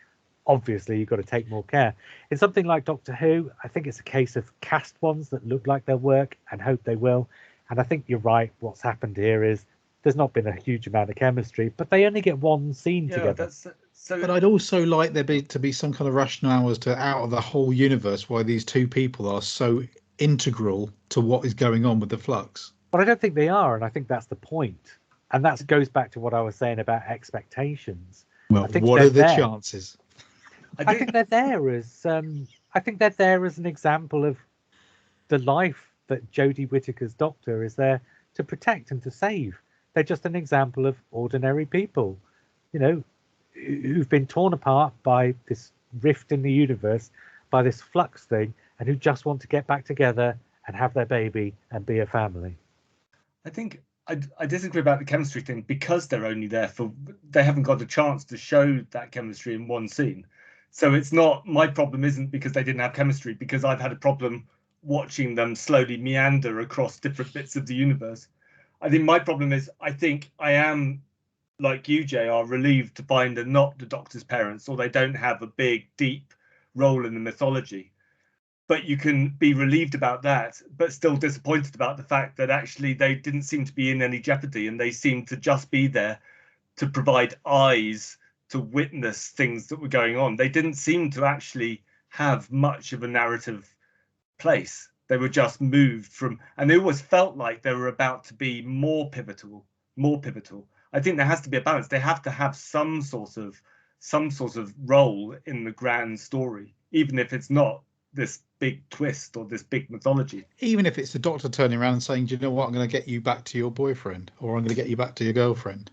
obviously you've got to take more care. In something like Doctor Who, I think it's a case of cast ones that look like they'll work and hope they will. And I think you're right. What's happened here is there's not been a huge amount of chemistry, but they only get one scene together. But I'd also like there to be some kind of rationale as to out of the whole universe why these two people are so integral to what is going on with the Flux. But I don't think they are, and I think that's the point. And that goes back to what I was saying about expectations. Well, what are the chances? I think they're there as an example of the life that Jodie Whittaker's Doctor is there to protect and to save. They're just an example of ordinary people, you know, who've been torn apart by this rift in the universe, by this Flux thing, and who just want to get back together and have their baby and be a family. I think I disagree about the chemistry thing because they're only there they haven't got a chance to show that chemistry in one scene. So it's not, my problem isn't because they didn't have chemistry, because I've had a problem watching them slowly meander across different bits of the universe. I think my problem is, I think I am, like you, JR, relieved to find they're not the Doctor's parents, or they don't have a big, deep role in the mythology. But you can be relieved about that, but still disappointed about the fact that actually they didn't seem to be in any jeopardy, and they seemed to just be there to provide eyes to witness things that were going on. They didn't seem to actually have much of a narrative place. They were just moved from, and they always felt like they were about to be more pivotal. I think there has to be a balance. They have to have some sort of role in the grand story, even if it's not this big twist or this big mythology. Even if it's the Doctor turning around and saying, do you know what, I'm going to get you back to your boyfriend, or I'm going to get you back to your girlfriend.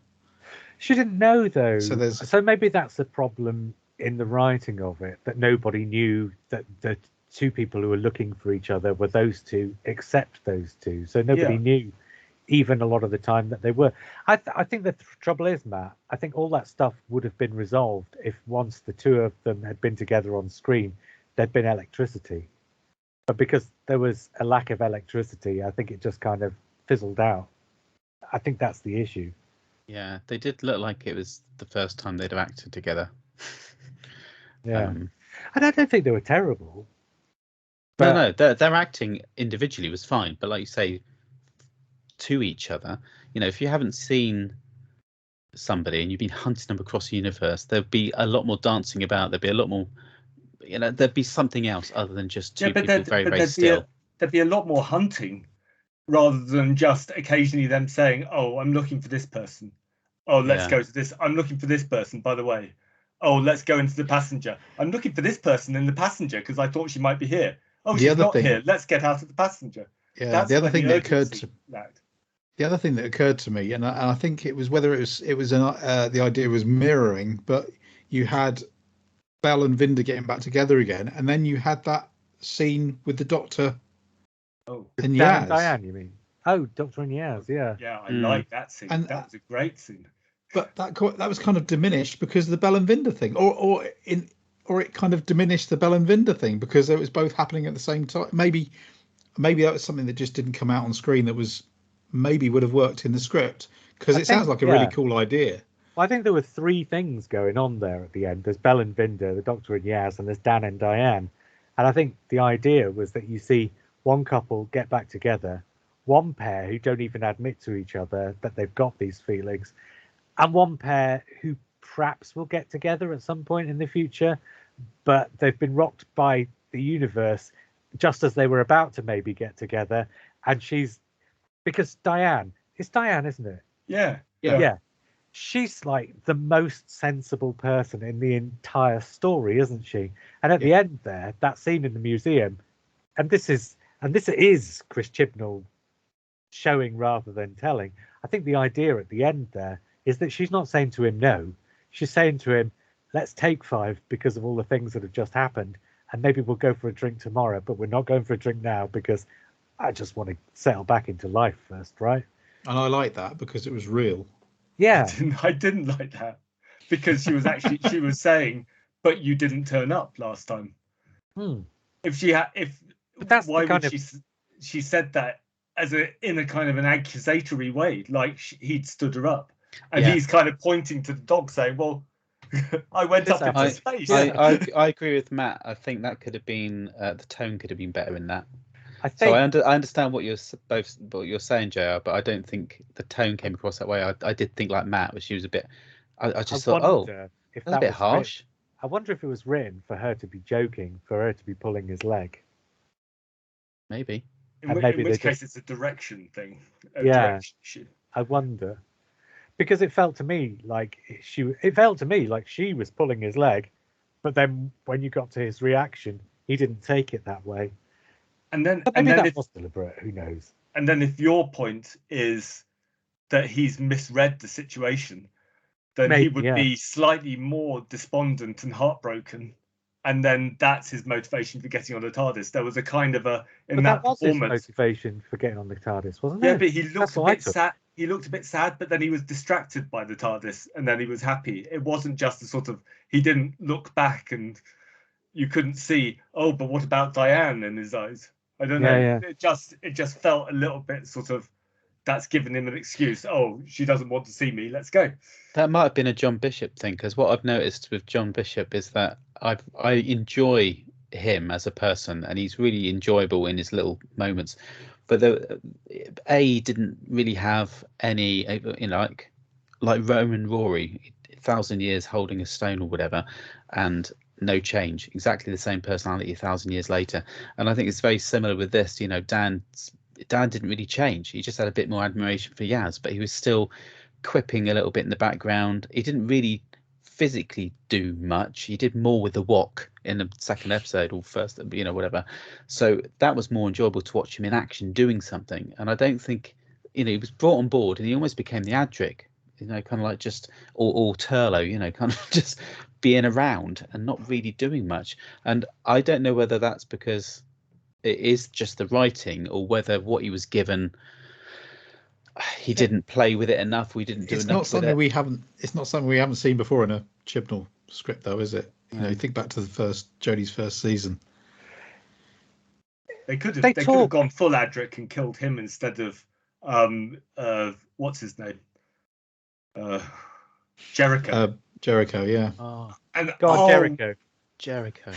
She didn't know, though. So maybe that's the problem in the writing of it, that nobody knew that the two people who were looking for each other were those two, except those two. So nobody knew, even a lot of the time, that they were. I think the trouble is, Matt, I think all that stuff would have been resolved if once the two of them had been together on screen, there'd been electricity. But because there was a lack of electricity, I think it just kind of fizzled out. I think that's the issue. Yeah, they did look like it was the first time they'd have acted together. Yeah, and I don't think they were terrible. But no, their acting individually was fine. But like you say, to each other, you know, if you haven't seen somebody and you've been hunting them across the universe, there'd be a lot more dancing about. There'd be a lot more, you know, there'd be something else other than just two people very still. There'd be a lot more hunting rather than just occasionally them saying, oh, I'm looking for this person. Oh, let's go to this. I'm looking for this person, by the way. oh, let's go into the passenger. I'm looking for this person in the passenger because I thought she might be here. Oh, The she's other not thing- here. Let's get out of the passenger. Yeah, That's the other where thing the that occurred urgency to lacked. the other thing that occurred to me, and I think it was whether it was the idea was mirroring, but you had Belle and Vinda getting back together again, and then you had that scene with the Doctor Oh, and Dan and Yaz. Diane, you mean? Oh, Doctor and Yaz, yeah. yeah, I Mm. like that scene. And- that was a great scene. But that was kind of diminished because of the Belle and Vinda thing, or it kind of diminished the Belle and Vinda thing because it was both happening at the same time. Maybe that was something that just didn't come out on screen that was maybe would have worked in the script because it sounds like a really cool idea. Well, I think there were three things going on there at the end. There's Belle and Vinda, the Doctor and Yaz, and there's Dan and Diane. And I think the idea was that you see one couple get back together, one pair who don't even admit to each other that they've got these feelings, and one pair who perhaps will get together at some point in the future, but they've been rocked by the universe just as they were about to maybe get together. And because Diane, it's Diane, isn't it? Yeah. Yeah. She's like the most sensible person in the entire story, isn't she? And at the end there, that scene in the museum, and this is Chris Chibnall showing rather than telling. I think the idea at the end there is that she's not saying to him no. She's saying to him, let's take 5 because of all the things that have just happened, and maybe we'll go for a drink tomorrow, but we're not going for a drink now because I just want to settle back into life first, right? And I like that because it was real. Yeah. I didn't like that because she was saying, but you didn't turn up last time. If she had, But that's why the kind would she said that in a kind of an accusatory way, like he'd stood her up, and he's kind of pointing to the dog saying, well, I went up into space. I agree with Matt. I think that could have been the tone could have been better in that. I think, so I understand what you're saying, JR, but I don't think the tone came across that way. I did think like Matt, but she was a bit. I just thought, if that's a bit harsh. I wonder if it was written for her to be joking, for her to be pulling his leg. Maybe. In which case, it's a direction thing. Direction. I wonder, because it felt to me like she was pulling his leg, but then when you got to his reaction, he didn't take it that way. And then, that was deliberate. Who knows? And then, if your point is that he's misread the situation, then he would be slightly more despondent and heartbroken, and then that's his motivation for getting on the TARDIS. There was a kind of that was his performance. Motivation for getting on the TARDIS, wasn't it? Yeah, but he looked a bit sad. He looked a bit sad, but then he was distracted by the TARDIS, and then he was happy. It wasn't just a sort of he didn't look back, and you couldn't see. Oh, but what about Diane in his eyes? I don't know. Yeah. It just felt a little bit sort of that's given him an excuse. Oh, she doesn't want to see me. Let's go. That might have been a John Bishop thing, because what I've noticed with John Bishop is that I enjoy him as a person, and he's really enjoyable in his little moments. But he didn't really have any, like Roman Rory, 1,000 years holding a stone or whatever, and no change, exactly the same personality 1,000 years later. And I think it's very similar with this. Dan didn't really change. He just had a bit more admiration for Yaz, but he was still quipping a little bit in the background. He didn't really physically do much. He did more with the wok in the second episode or first, whatever. So that was more enjoyable to watch him in action doing something. And I don't think, he was brought on board and he almost became the Adric, kind of like just, or Turlo, kind of just being around and not really doing much. And I don't know whether that's because it is just the writing or whether what he was given, he didn't play with it enough. We didn't do enough. It's not something we haven't seen before in a Chibnall script, though, is it? You think back to Jodie's first season. They could have gone full Adric and killed him instead of what's his name? Jericho. Jericho, yeah. Oh, and Jericho.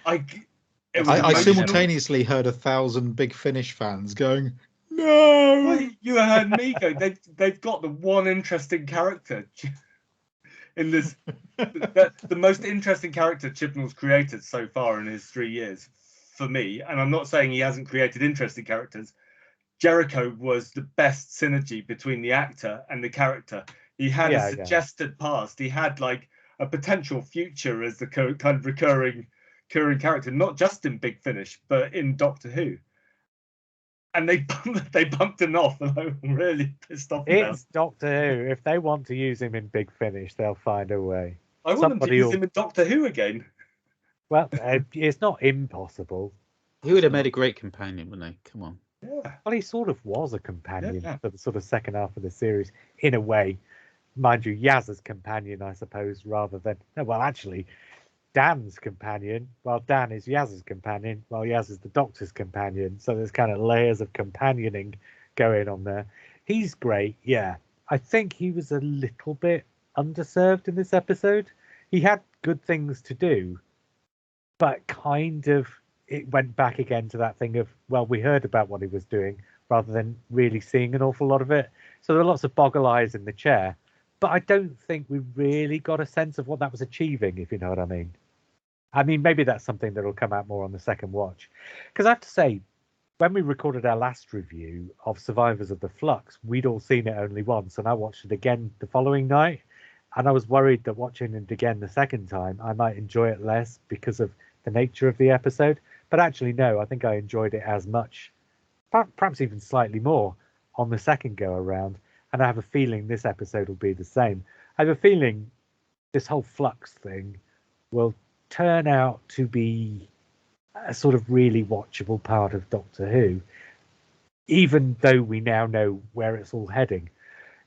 I simultaneously heard 1,000 Big Finish fans going, no. Well, you heard me go. They've got the one interesting character in this. The most interesting character Chibnall's created so far in his 3 years, for me. And I'm not saying he hasn't created interesting characters. Jericho was the best synergy between the actor and the character. He had a suggested past. He had a potential future as the kind of recurring character, not just in Big Finish, but in Doctor Who. And they bumped him off, and I'm really pissed off about. It's Doctor Who. If they want to use him in Big Finish, they'll find a way. I want them to use him in Doctor Who again. Well, it's not impossible. He would have made a great companion, wouldn't he? Come on. Yeah. Well, he sort of was a companion for the sort of second half of the series, in a way. Mind you, Yaz's companion, I suppose, rather than... No, well, actually, Dan's companion, while Dan is Yaz's companion, while Yaz is the Doctor's companion. So there's kind of layers of companioning going on there. He's great, yeah. I think he was a little bit underserved in this episode. He had good things to do, but kind of it went back again to that thing of, well, we heard about what he was doing rather than really seeing an awful lot of it. So there are lots of boggle eyes in the chair, but I don't think we really got a sense of what that was achieving, if you know what I mean. I mean, maybe that's something that will come out more on the second watch. Because I have to say, when we recorded our last review of Survivors of the Flux, we'd all seen it only once, and I watched it again the following night. And I was worried that watching it again the second time, I might enjoy it less because of the nature of the episode. But actually, no, I think I enjoyed it as much, perhaps even slightly more, on the second go around. And I have a feeling this episode will be the same. I have a feeling this whole Flux thing will turn out to be a sort of really watchable part of Doctor Who, even though we now know where it's all heading.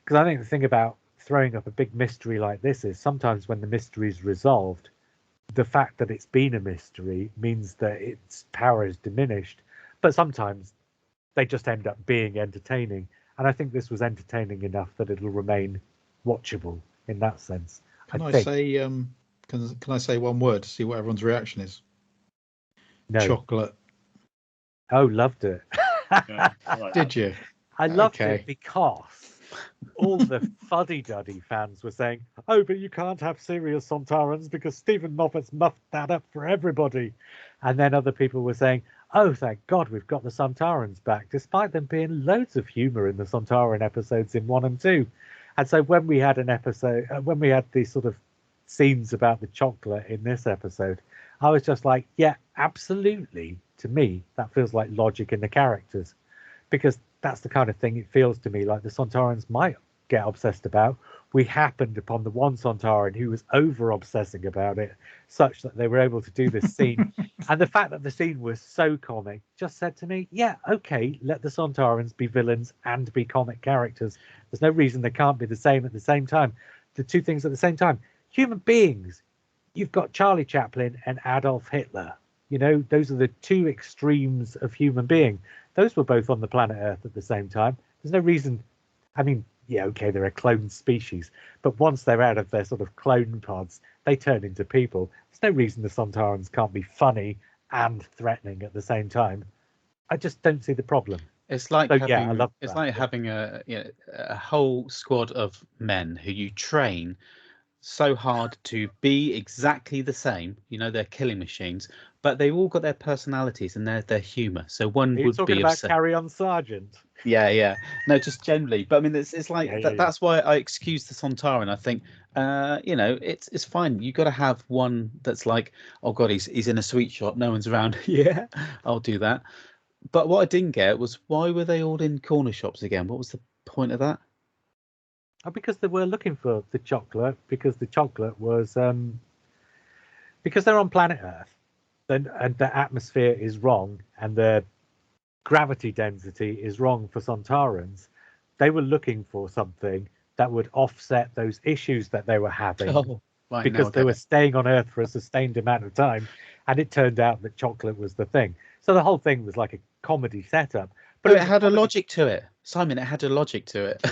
Because I think the thing about throwing up a big mystery like this is sometimes when the mystery is resolved, the fact that it's been a mystery means that its power is diminished. But sometimes they just end up being entertaining. And I think this was entertaining enough that it'll remain watchable in that sense. Can I say one word to see what everyone's reaction is? No. Chocolate. Oh, loved it. Yeah, Did you? I loved it because all the fuddy-duddy fans were saying, oh, but you can't have serious Sontarans because Stephen Moffat's muffed that up for everybody. And then other people were saying, oh, thank God we've got the Sontarans back, despite them being loads of humour in the Sontaran episodes in 1 and 2. And so when we had when we had these sort of scenes about the chocolate in this episode, I was just like, yeah, absolutely. To me, that feels like logic in the characters, because that's the kind of thing it feels to me like the Sontarans might get obsessed about. We happened upon the one Sontaran who was over obsessing about it, such that they were able to do this scene. And the fact that the scene was so comic just said to me, yeah, okay, let the Sontarans be villains and be comic characters. There's no reason they can't be the same at the same time. The two things at the same time. Human beings, you've got Charlie Chaplin and Adolf Hitler. You know, those are the two extremes of human being. Those were both on the planet Earth at the same time. There's no reason. I mean, yeah, okay, they're a clone species, but once they're out of their sort of clone pods, they turn into people. There's no reason the Sontarans can't be funny and threatening at the same time. I just don't see the problem. It's like So, having, yeah, I love it's that. like having a whole squad of men who you train so hard to be exactly the same. You know, they're killing machines, but they've all got their personalities and their humour. So one Are you would talking be about Carry On Sergeant? yeah. No, just generally. But I mean, it's like that's why I excuse the Sontaran. I think, you know, it's fine. You got to have one that's like, oh God, he's in a sweet shop, no one's around. Yeah, I'll do that. But what I didn't get was, why were they all in corner shops again? What was the point of that? Oh, because they were looking for the chocolate, because the chocolate was because they're on planet Earth, and the atmosphere is wrong and the gravity density is wrong for Sontarans. They were looking for something that would offset those issues that they were having, Right, because they were staying on Earth for a sustained amount of time, and it turned out that chocolate was the thing. So the whole thing was like a comedy setup. But it had a logic to it, Simon. It had a logic to it.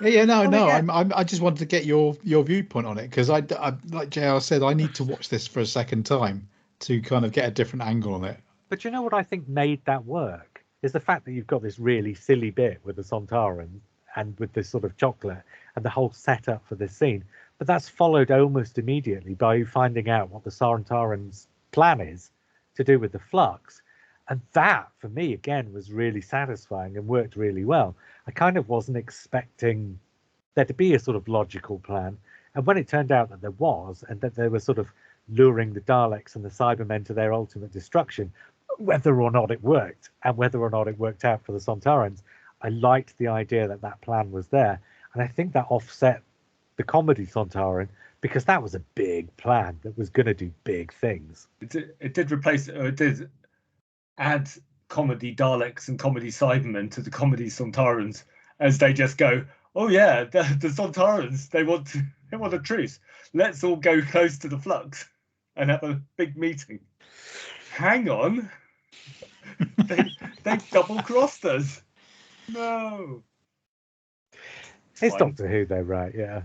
I just wanted to get your viewpoint on it, because I like JR said, I need to watch this for a second time to kind of get a different angle on it. But you know what I think made that work is the fact that you've got this really silly bit with the Sontaran and with this sort of chocolate and the whole setup for this scene. But that's followed almost immediately by you finding out what the Sontaran's plan is to do with the Flux. And that, for me, again, was really satisfying and worked really well. I kind of wasn't expecting there to be a sort of logical plan. And when it turned out that there was, and that they were sort of luring the Daleks and the Cybermen to their ultimate destruction, whether or not it worked, and whether or not it worked out for the Sontarans, I liked the idea that that plan was there. And I think that offset the comedy Sontaran, because that was a big plan that was going to do big things. It did replace, or it did add comedy Daleks and comedy Cybermen to the comedy Sontarans, as they just go, oh yeah, the Sontarans, they want a truce. Let's all go close to the Flux and have a big meeting. Hang on. they double-crossed us. No. It's Fine. Doctor Who, though, right? Yeah.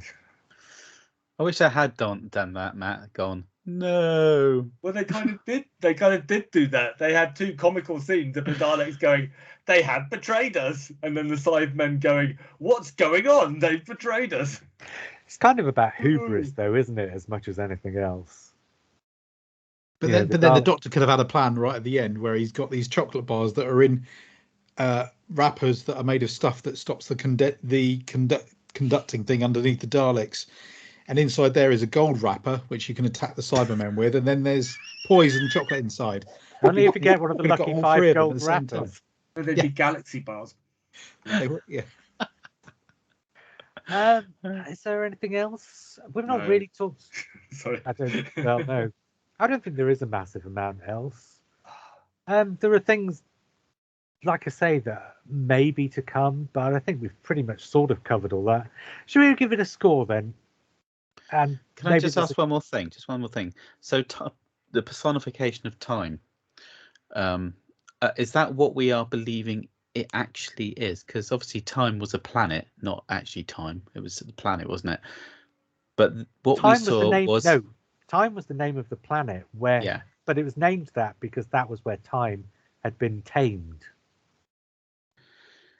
I wish I had done that, Matt. Gone. No. Well, they kind of did. They kind of did do that. They had two comical scenes of the Daleks going, "They have betrayed us," and then the Cybermen going, "What's going on? They've betrayed us." It's kind of about hubris, though, isn't it? As much as anything else. But Yeah, then the Doctor could have had a plan right at the end where he's got these chocolate bars that are in wrappers that are made of stuff that stops the conducting thing underneath the Daleks. And inside there is a gold wrapper, which you can attack the Cybermen with. And then there's poison chocolate inside. Only if you get one of the lucky 5 gold wrappers. So they'd be galaxy bars. Yeah. Is there anything else? We've not No. really talked. Sorry. I don't think there is a massive amount else. There are things, like I say, that may be to come, but I think we've pretty much sort of covered all that. Should we give it a score then? And can I just ask one more thing? Just one more thing. So the personification of time, is that what we are believing it actually is? Because obviously time was a planet, not actually time. It was the planet, wasn't it? But what we saw was time was the name of the planet but it was named that because that was where time had been tamed.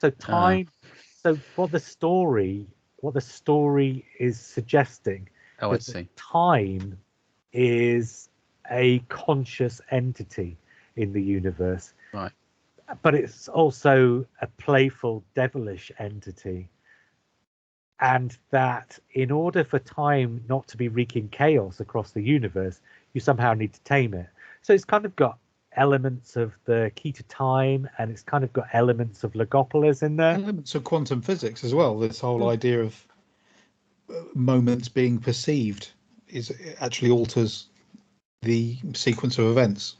So time. So what the story is suggesting. Oh, I see. Time is a conscious entity in the universe. Right. But it's also a playful, devilish entity. And that in order for time not to be wreaking chaos across the universe, you somehow need to tame it. So it's kind of got elements of the key to time, and it's kind of got elements of Logopolis in there. Elements of quantum physics as well. This whole idea of moments being perceived actually alters the sequence of events.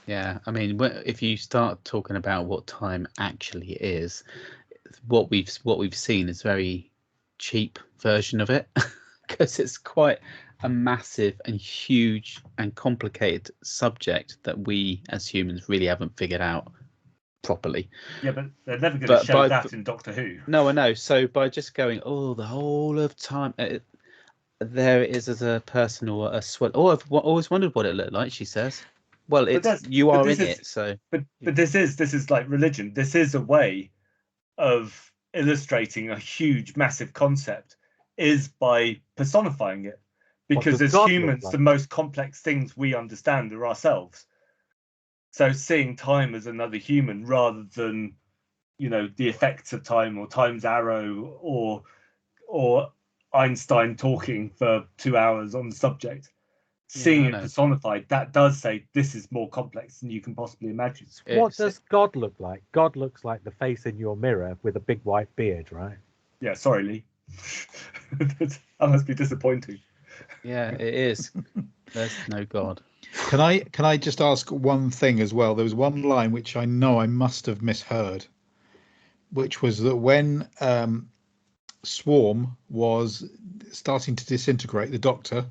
Yeah, I mean, if you start talking about what time actually is, what we've seen is a very cheap version of it, because it's quite a massive and huge and complicated subject that we as humans really haven't figured out properly. Yeah, but they're never going to show that in Doctor Who. No, I know. So by just going, the whole of time, there it is as a person or a swell. Oh, I've always wondered what it looked like. She says, "Well, you are in it." So, but this is like religion. This is a way of illustrating a huge, massive concept, is by personifying it. Because as humans, the most complex things we understand are ourselves. So seeing time as another human rather than, the effects of time or time's arrow or Einstein talking for 2 hours on the subject, seeing it personified, that does say this is more complex than you can possibly imagine. What does God look like? God looks like the face in your mirror with a big white beard, right? Yeah, sorry, Lee. That must be disappointing. Yeah, it is. There's no God. Can I just ask one thing as well? There was one line which I know I must have misheard, which was that when Swarm was starting to disintegrate the Doctor,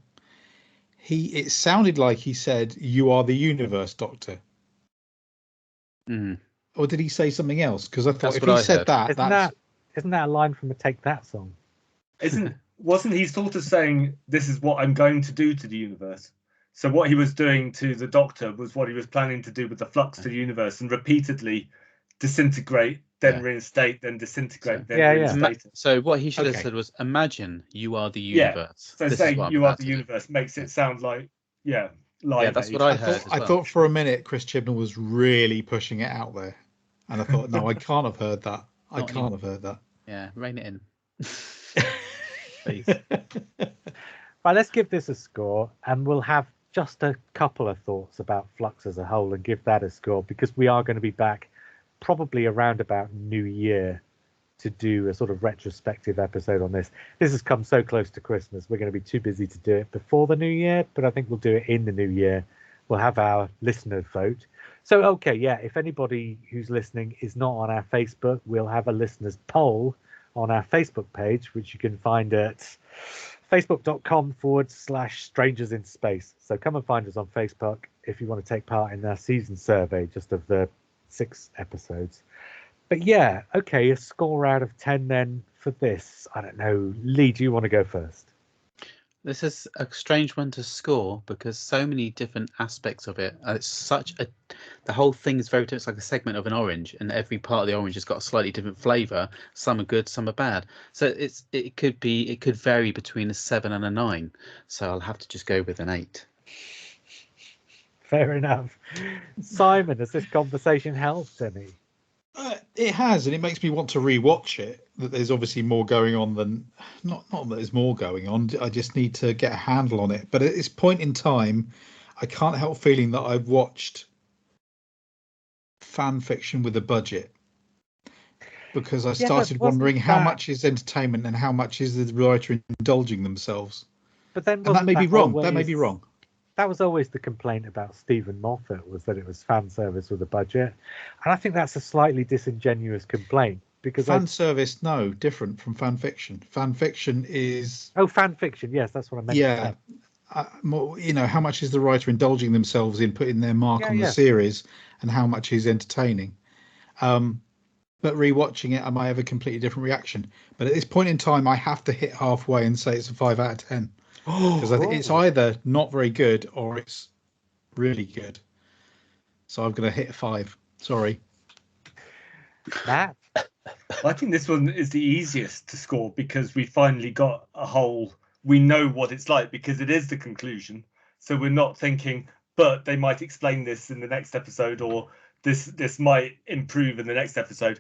it sounded like he said, "You are the universe, Doctor." Or did he say something else? Because I thought if he said that, isn't that a line from the Take That song? Wasn't he sort of saying, "This is what I'm going to do to the universe"? So what he was doing to the Doctor was what he was planning to do with the Flux to the universe, and repeatedly disintegrate, then reinstate, then disintegrate, then reinstate. So what he should have said was, "Imagine you are the universe." So saying "you are the universe" makes it sound like live. Yeah, that's what I heard. I thought for a minute Chris Chibnall was really pushing it out there, and I thought, no, I can't have heard that. I can't have heard that. Yeah, rein it in. Please. Right, let's give this a score, and we'll have just a couple of thoughts about Flux as a whole and give that a score, because we are going to be back probably around about New Year to do a sort of retrospective episode on this. This has come so close to Christmas, we're going to be too busy to do it before the New Year, but I think we'll do it in the New Year. We'll have our listener vote. So, okay, yeah, if anybody who's listening is not on our Facebook, we'll have a listeners poll on our Facebook page, which you can find at facebook.com/strangers in space. So come and find us on Facebook if you want to take part in our season survey, just of the 6 episodes. But yeah, okay, a score out of 10 then for this. I don't know. Lee, do you want to go first? This is a strange one to score because so many different aspects of it. It's the whole thing is very, it's like a segment of an orange, and every part of the orange has got a slightly different flavour. Some are good, some are bad. So it could vary between a 7 and a 9. So I'll have to just go with an 8. Fair enough. Simon, has this conversation helped any? It has, and it makes me want to rewatch it. That there's obviously more going on than not that there's more going on. I just need to get a handle on it. But at this point in time, I can't help feeling that I've watched fan fiction with a budget, because I started wondering how much is entertainment and how much is the writer indulging themselves. But then, and that may be wrong. That may be wrong. That was always the complaint about Stephen Moffat, was that it was fan service with a budget, and I think that's a slightly disingenuous complaint, because fan service, no, different from fan fiction. Fan fiction is fan fiction. Yes, that's what I meant. Yeah, more, how much is the writer indulging themselves in putting their mark on the series, and how much is entertaining. But rewatching it, I might have a completely different reaction. But at this point in time, I have to hit halfway and say it's a 5 out of 10. Because I think it's either not very good or it's really good. So I'm going to hit a 5. Sorry. Matt? I think this one is the easiest to score because we finally got we know what it's like because it is the conclusion. So we're not thinking, but they might explain this in the next episode, or this might improve in the next episode.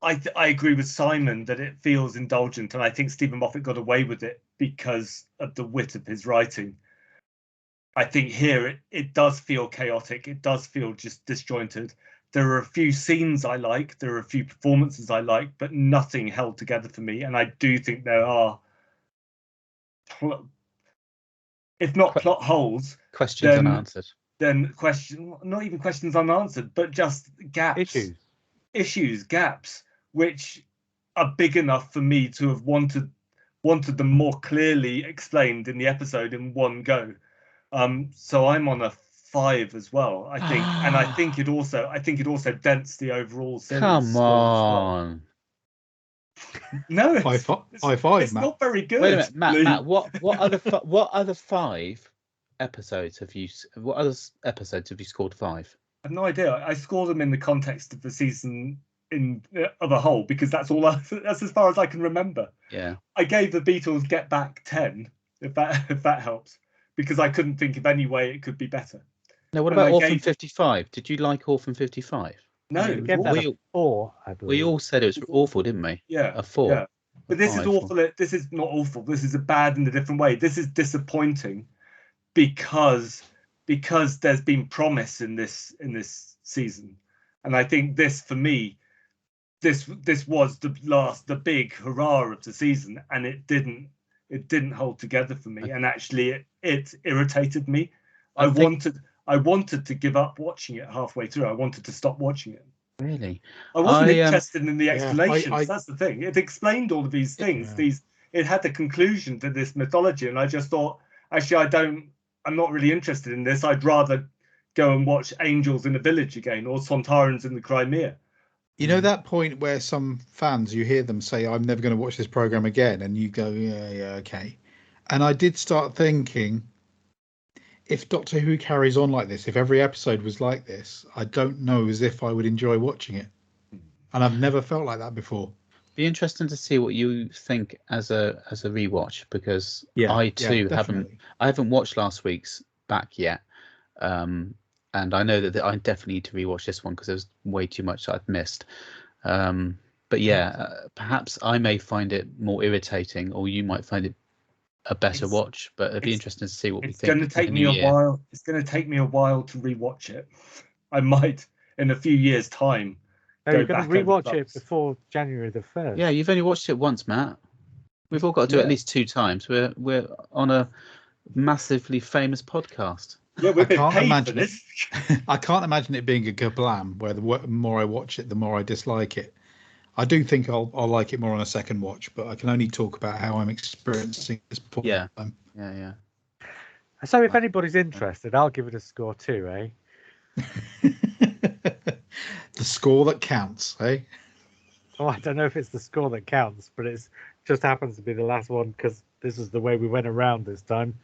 I agree with Simon that it feels indulgent, and I think Stephen Moffat got away with it because of the wit of his writing. I think here it does feel chaotic. It does feel just disjointed. There are a few scenes I like. There are a few performances I like, but nothing held together for me. And I do think there are, if not plot holes, questions unanswered. Then not even questions unanswered, but just gaps. Issues, gaps, which are big enough for me to have wanted them more clearly explained in the episode in one go. So I'm on a 5 as well, I think, and I think it also dents the overall series. Come on. No, it's not very good. Wait a minute, Matt. What other 5 episodes have you? What other episodes have you scored 5? I have no idea. I score them in the context of the season of a whole, because that's as far as I can remember. Yeah. I gave the Beatles Get Back 10, if that helps, because I couldn't think of any way it could be better. No, what about Orphan 55? Did you like Orphan 55? No, we gave that a 4, I believe. We all said it was awful, didn't we? Yeah. A 4. Yeah. But this is awful. This is not awful. This is a bad in a different way. This is disappointing because there's been promise in this season, and I think this, for me, this was the big hurrah of the season, and it didn't hold together for me, and actually it irritated me. I wanted to give up watching it halfway through. I wanted to stop watching it. Really? I wasn't interested in the explanations. That's the thing. It explained all of these things. Yeah. It had the conclusion to this mythology, and I just thought, actually, I'm not really interested in this. I'd rather go and watch Angels in a Village again, or Sontarans in the Crimea. You know that point where some fans, you hear them say, I'm never going to watch this program again, and you go, yeah, okay. And I did start thinking, if Doctor Who carries on like this, if every episode was like this, I don't know as if I would enjoy watching it. And I've never felt like that before. Be interesting to see what you think as a rewatch, because I haven't watched last week's back yet. And I know that I definitely need to rewatch this one because there's way too much that I've missed. But yeah, perhaps I may find it more irritating, or you might find it a better It's- watch, but it'd be it's- interesting to see what we It's think. going to take in me the a new year. while. It's going to take me a while to rewatch it. I might, in a few years' time, No, go you're going to back over rewatch it Flux. before January the 1st. Yeah, you've only watched it once, Matt. We've all got to do it at Yeah. least 2 times. We're on a massively famous podcast. Yeah, we've been can't paid imagine for this. I can't imagine it being a kablam where the more I watch it, the more I dislike it. I do think I'll like it more on a second watch, but I can only talk about how I'm experiencing this point. Yeah. Yeah. So if anybody's interested, I'll give it a score too, eh? The score that counts, eh? Oh, I don't know if it's the score that counts, but it's just happens to be the last one because this is the way we went around this time.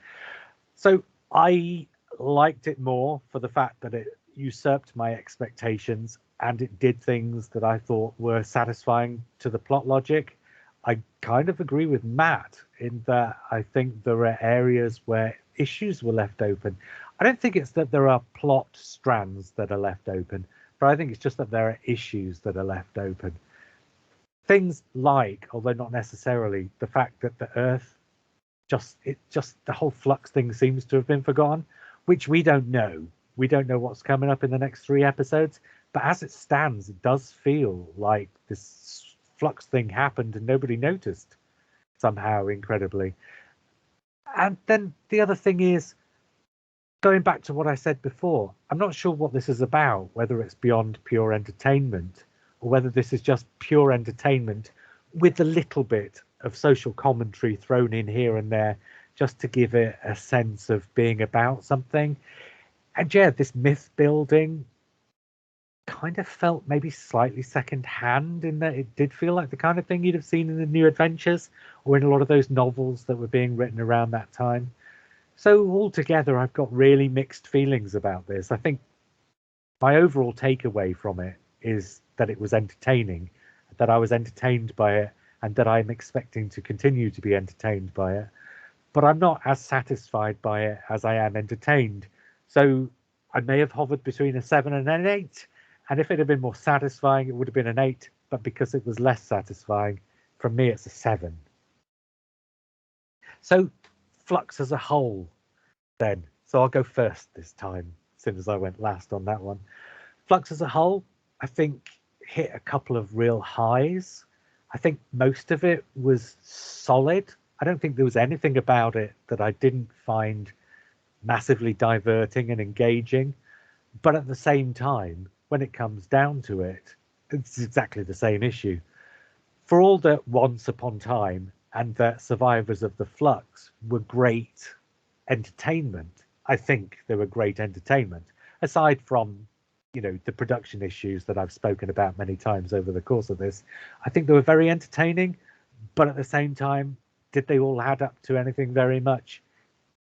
So I liked it more for the fact that it usurped my expectations and it did things that I thought were satisfying to the plot logic. I kind of agree with Matt in that I think there are areas where issues were left open. I don't think it's that there are plot strands that are left open, but I think it's just that there are issues that are left open. Things like, although not necessarily, the fact that the Earth the whole Flux thing seems to have been forgotten, which we don't know. We don't know what's coming up in the next 3 episodes, but as it stands, it does feel like this Flux thing happened and nobody noticed somehow, incredibly. And then the other thing is, going back to what I said before, I'm not sure what this is about, whether it's beyond pure entertainment or whether this is just pure entertainment with a little bit of social commentary thrown in here and there just to give it a sense of being about something. And yeah, this myth building kind of felt maybe slightly second hand in that it did feel like the kind of thing you'd have seen in the New Adventures or in a lot of those novels that were being written around that time. So altogether, I've got really mixed feelings about this. I think my overall takeaway from it is that it was entertaining, that I was entertained by it, and that I'm expecting to continue to be entertained by it. But I'm not as satisfied by it as I am entertained. So I may have hovered between a 7 and an 8. And if it had been more satisfying, it would have been an 8. But because it was less satisfying, from me, it's a 7. So Flux as a whole, then. So I'll go first this time, since as I went last on that one. Flux as a whole, I think, hit a couple of real highs. I think most of it was solid. I don't think there was anything about it that I didn't find massively diverting and engaging. But at the same time, when it comes down to it, it's exactly the same issue. For all that Once Upon Time and that Survivors of the Flux were great entertainment, I think they were great entertainment, aside from the production issues that I've spoken about many times over the course of this. I think they were very entertaining, but at the same time, did they all add up to anything very much?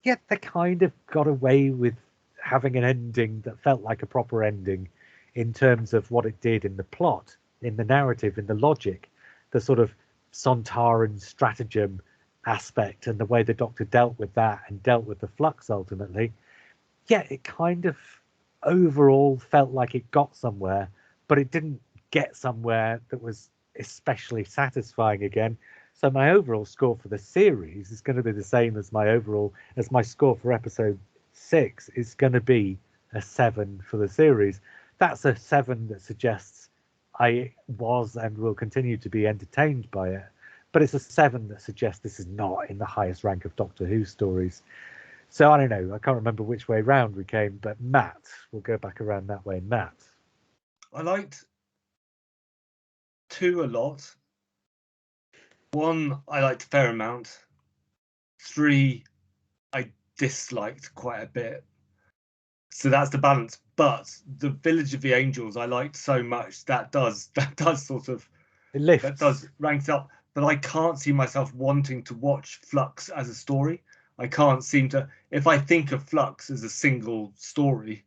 Yet they kind of got away with having an ending that felt like a proper ending in terms of what it did in the plot, in the narrative, in the logic, the sort of Sontaran stratagem aspect and the way the Doctor dealt with that and dealt with the Flux ultimately. Yeah, it kind of overall felt like it got somewhere, but it didn't get somewhere that was especially satisfying again. So my overall score for the series is going to be the same as my score for episode 6 is going to be a 7 for the series. That's a 7 that suggests I was and will continue to be entertained by it, but it's a 7 that suggests this is not in the highest rank of Doctor Who stories. So I don't know. I can't remember which way round we came, but Matt, we'll go back around that way. Matt. I liked 2 a lot. 1, I liked a fair amount. 3, I disliked quite a bit. So that's the balance. But the Village of the Angels, I liked so much that does sort of It lifts. that does ranks up. But I can't see myself wanting to watch Flux as a story. I can't seem to. If I think of Flux as a single story,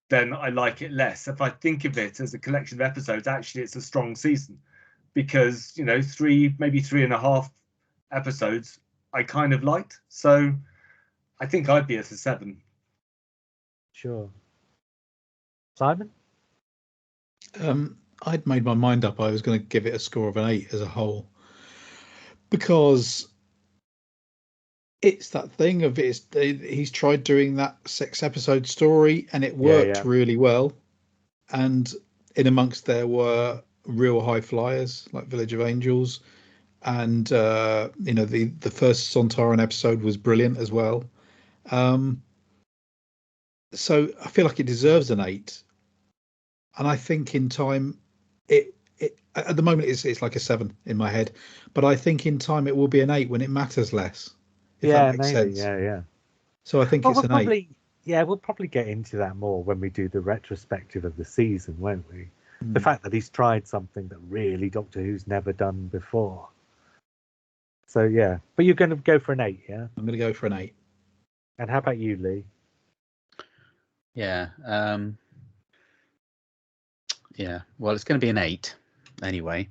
then I like it less. If I think of it as a collection of episodes, actually it's a strong season, because 3, maybe 3.5 episodes I kind of liked. So I think I'd be at a 7. Sure. Simon? I'd made my mind up. I was going to give it a score of an 8 as a whole, because it's that thing of he's tried doing that 6-episode story and it worked really well. And in amongst there were real high flyers like Village of Angels, and the first Sontaran episode was brilliant as well. So I feel like it deserves an 8, and I think in time it at the moment it's like a 7 in my head, but I think in time it will be an 8 when it matters less. If that makes sense. Yeah. So I think it's an 8. Yeah, we'll probably get into that more when we do the retrospective of the season, won't we? The fact that he's tried something that really Doctor Who's never done before. So yeah, but you're going to go for an 8, yeah? I'm going to go for an 8. And how about you, Lee? Yeah. Yeah. Well, it's going to be an 8 anyway.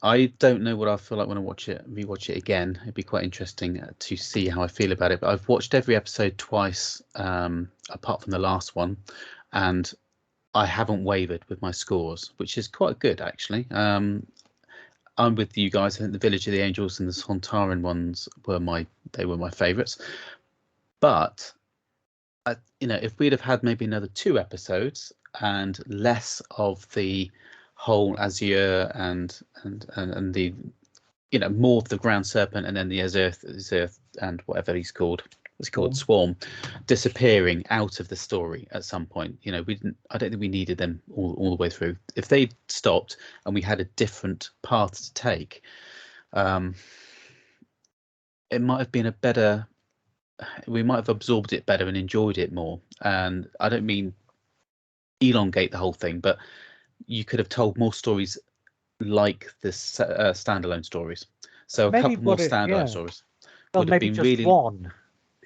I don't know what I feel like when I rewatch it again. It'd be quite interesting to see how I feel about it. But I've watched every episode twice, apart from the last one, and I haven't wavered with my scores, which is quite good actually. I'm with you guys. I think the Village of the Angels and the Sontaran ones were my favourites. But if we'd have had maybe another 2 episodes and less of the whole Azure and the more of the Ground Serpent and then the Azure and whatever he's called. What's he called? Swarm, disappearing out of the story at some point. I don't think we needed them all the way through. If they stopped and we had a different path to take, it might have been we might have absorbed it better and enjoyed it more. And I don't mean elongate the whole thing, but you could have told more stories like this standalone stories. So a couple more standalone stories. Well, maybe just really... one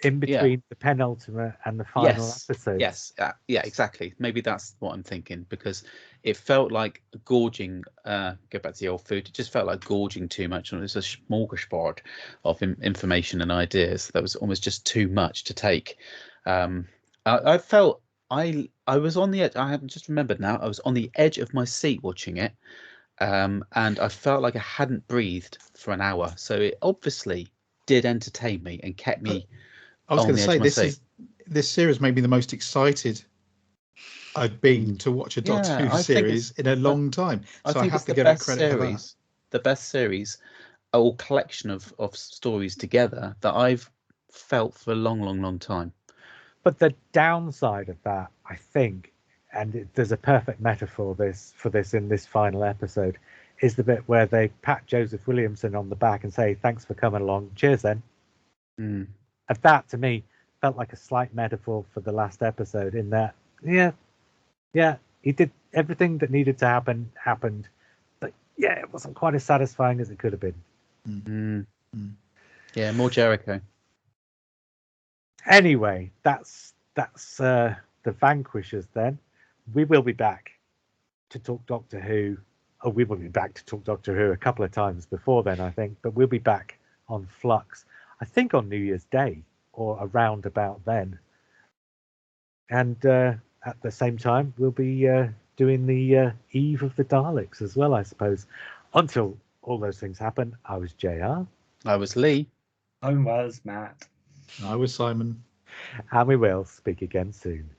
in between the penultimate and the final episode. Yes, yeah, exactly. Maybe that's what I'm thinking, because it felt like gorging. Go back to the old food. It just felt like gorging too much, and it was a smorgasbord of information and ideas that was almost just too much to take. I felt I was on the edge. I haven't just remembered now. I was on the edge of my seat watching it, and I felt like I hadn't breathed for an hour. So it obviously did entertain me and kept me. I was going to say this series made me the most excited I've been to watch a Doctor Who series in a long time. So I have to give it credit for that. The best series, a whole collection of stories together that I've felt for a long time. But the downside of that, I think, and there's a perfect metaphor for this in this final episode, is the bit where they pat Joseph Williamson on the back and say, "Thanks for coming along. Cheers, then." And that, to me, felt like a slight metaphor for the last episode, in that, he did everything that needed to happened, but it wasn't quite as satisfying as it could have been. Yeah, more Jericho. Anyway, that's the Vanquishers. Then we will be back to talk Doctor Who. Oh, we will be back to talk Doctor Who a couple of times before then, I think, but we'll be back on Flux, I think, on New Year's Day or around about then. And at the same time, we'll be doing the Eve of the Daleks as well, I suppose. Until all those things happen, I was JR. I was Lee. I was Matt. I was Simon. And we will speak again soon.